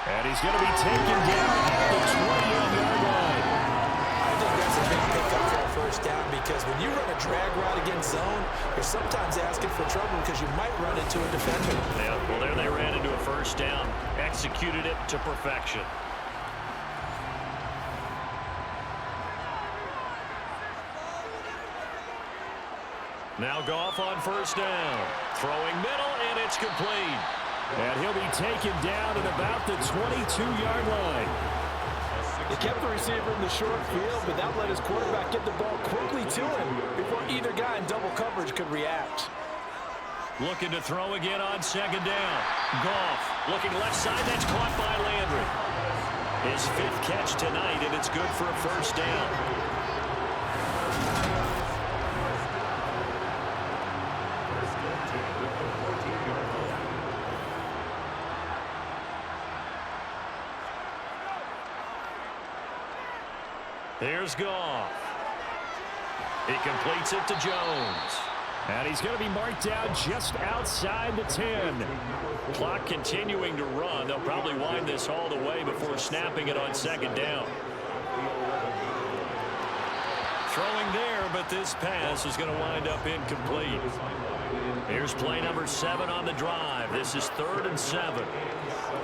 And he's going to be taken down at the 28-yard line. I think that's a big pickup for a 1st down because when you run a drag route against zone, you're sometimes asking for trouble because you might run into a defender. Yeah, well, there they ran into a 1st down. Executed it to perfection. Now Goff on 1st down. Throwing middle, and it's complete. And he'll be taken down at about the 22-yard line. They kept the receiver in the short field, but that let his quarterback get the ball quickly to him before either guy in double coverage could react. Looking to throw again on second down. Goff looking left side. That's caught by Landry. His 5th catch tonight, and it's good for a first down. Here's Goff. He completes it to Jones. And he's going to be marked down just outside the 10. Clock continuing to run. They'll probably wind this all the way before snapping it on second down. Throwing there, but this pass is going to wind up incomplete. Here's play number 7 on the drive. This is 3rd and 7.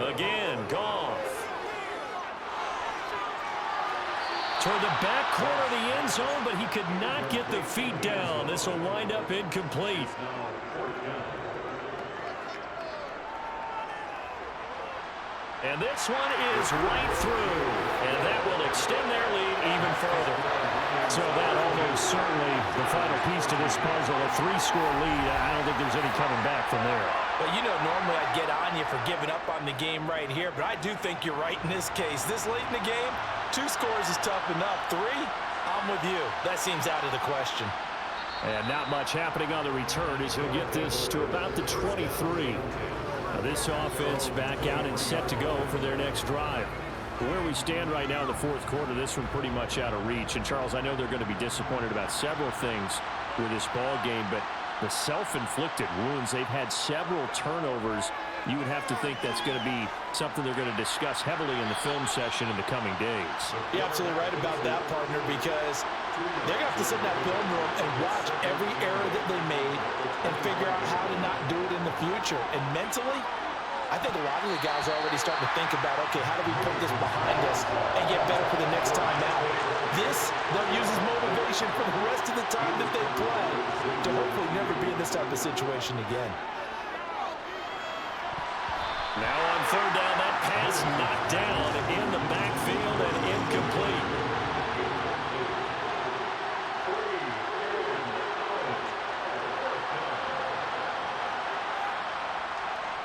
Again, Goff. Toward the back corner of the end zone, but he could not get the feet down. This will wind up incomplete. And this one is right through. And that will extend their lead even further. So that almost certainly the final piece to this puzzle. A 3-score lead. I don't think there's any coming back from there. Well, you know, normally I'd get on you for giving up on the game right here, but I do think you're right in this case. This late in the game, 2 scores is tough enough. 3, I'm with you. That seems out of the question. And not much happening on the return as he'll get this to about the 23. Now this offense back out and set to go for their next drive. Where we stand right now in the 4th quarter, this one pretty much out of reach. And, Charles, I know they're going to be disappointed about several things with this ball game, but the self-inflicted wounds, they've had several turnovers. You would have to think that's going to be something they're going to discuss heavily in the film session in the coming days. You're absolutely right about that, partner, because they're going to have to sit in that film room and watch every error that they made and figure out how to not do it in the future. And mentally, I think a lot of the guys are already starting to think about, okay, how do we put this behind us and get better for the next time out? This, they'll use as motivation for the rest of the time that they play to hopefully never be in this type of situation again. Now on 3rd down, that pass knocked down in the backfield and incomplete.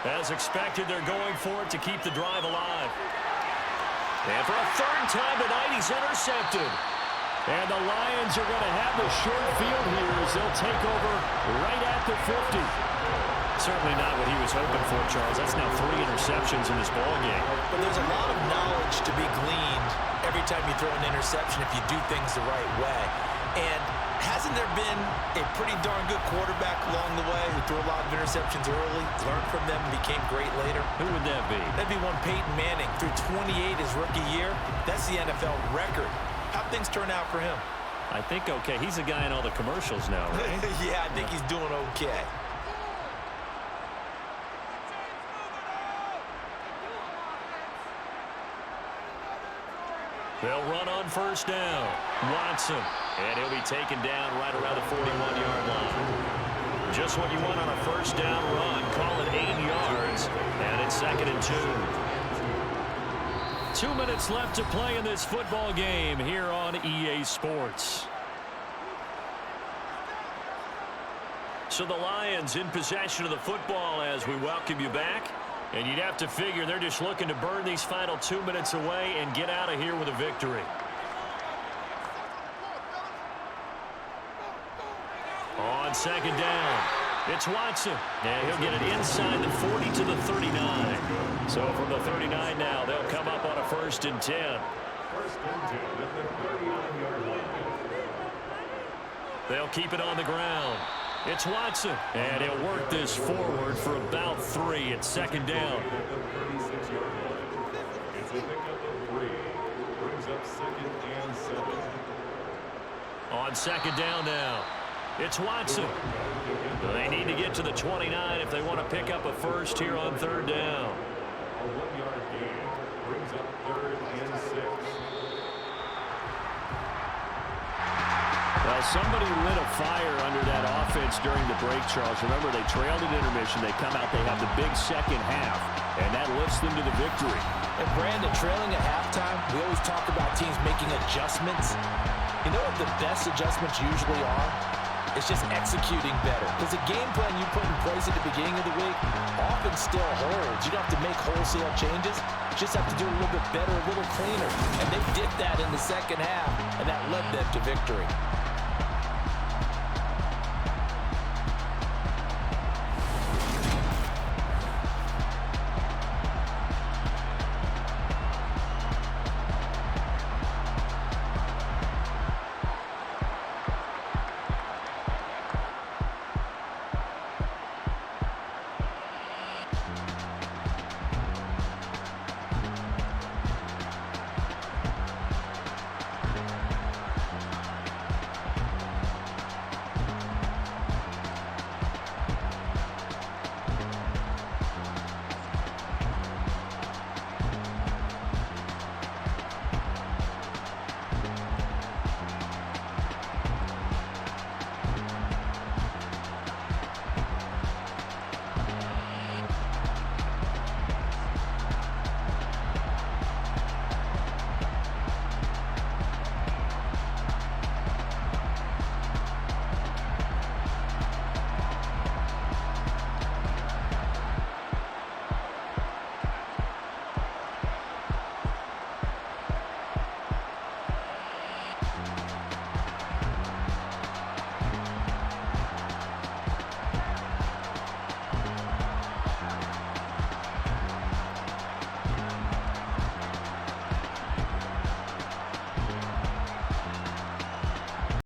As expected, they're going for it to keep the drive alive. And for a 3rd time tonight, he's intercepted. And the Lions are going to have the short field here as they'll take over right at the 50. Certainly not what he was hoping for, Charles. That's now 3 interceptions in this ball game. But there's a lot of knowledge to be gleaned every time you throw an interception if you do things the right way. And hasn't there been a pretty darn good quarterback along the way who threw a lot of interceptions early, learned from them, and became great later? Who would that be? That'd be one Peyton Manning. Threw 28 his rookie year. That's the NFL record. How'd things turn out for him? I think okay. He's a guy in all the commercials now, right? Yeah, I think he's doing okay. They'll run on 1st down. Watson. And he'll be taken down right around the 41-yard line. Just what you want on a 1st down run. Call it 8 yards. And it's 2nd and 2. 2 minutes left to play in this football game here on EA Sports. So the Lions in possession of the football as we welcome you back. And you'd have to figure they're just looking to burn these final 2 minutes away and get out of here with a victory. On 2nd down, it's Watson. And he'll get it inside the 40 to the 39. So from the 39 now, they'll come up on a 1st and 10. 1st and 10 at the 39-yard line. They'll keep it on the ground. It's Watson, and he'll work this forward for about 3 at 2nd down. It's a pickup of 3. Brings up 2nd and 7. On 2nd down now, it's Watson. They need to get to the 29 if they want to pick up a 1st here on 3rd down. A 1-yard gain brings up 3rd and 6. Well, somebody lit a fire under that offense during the break, Charles. Remember, they trailed at intermission. They come out, they have the big second half, and that lifts them to the victory. And Brandon, trailing at halftime, we always talk about teams making adjustments. You know what the best adjustments usually are? It's just executing better. Because the game plan you put in place at the beginning of the week often still holds. You don't have to make wholesale changes. You just have to do it a little bit better, a little cleaner. And they did that in the second half, and that led them to victory.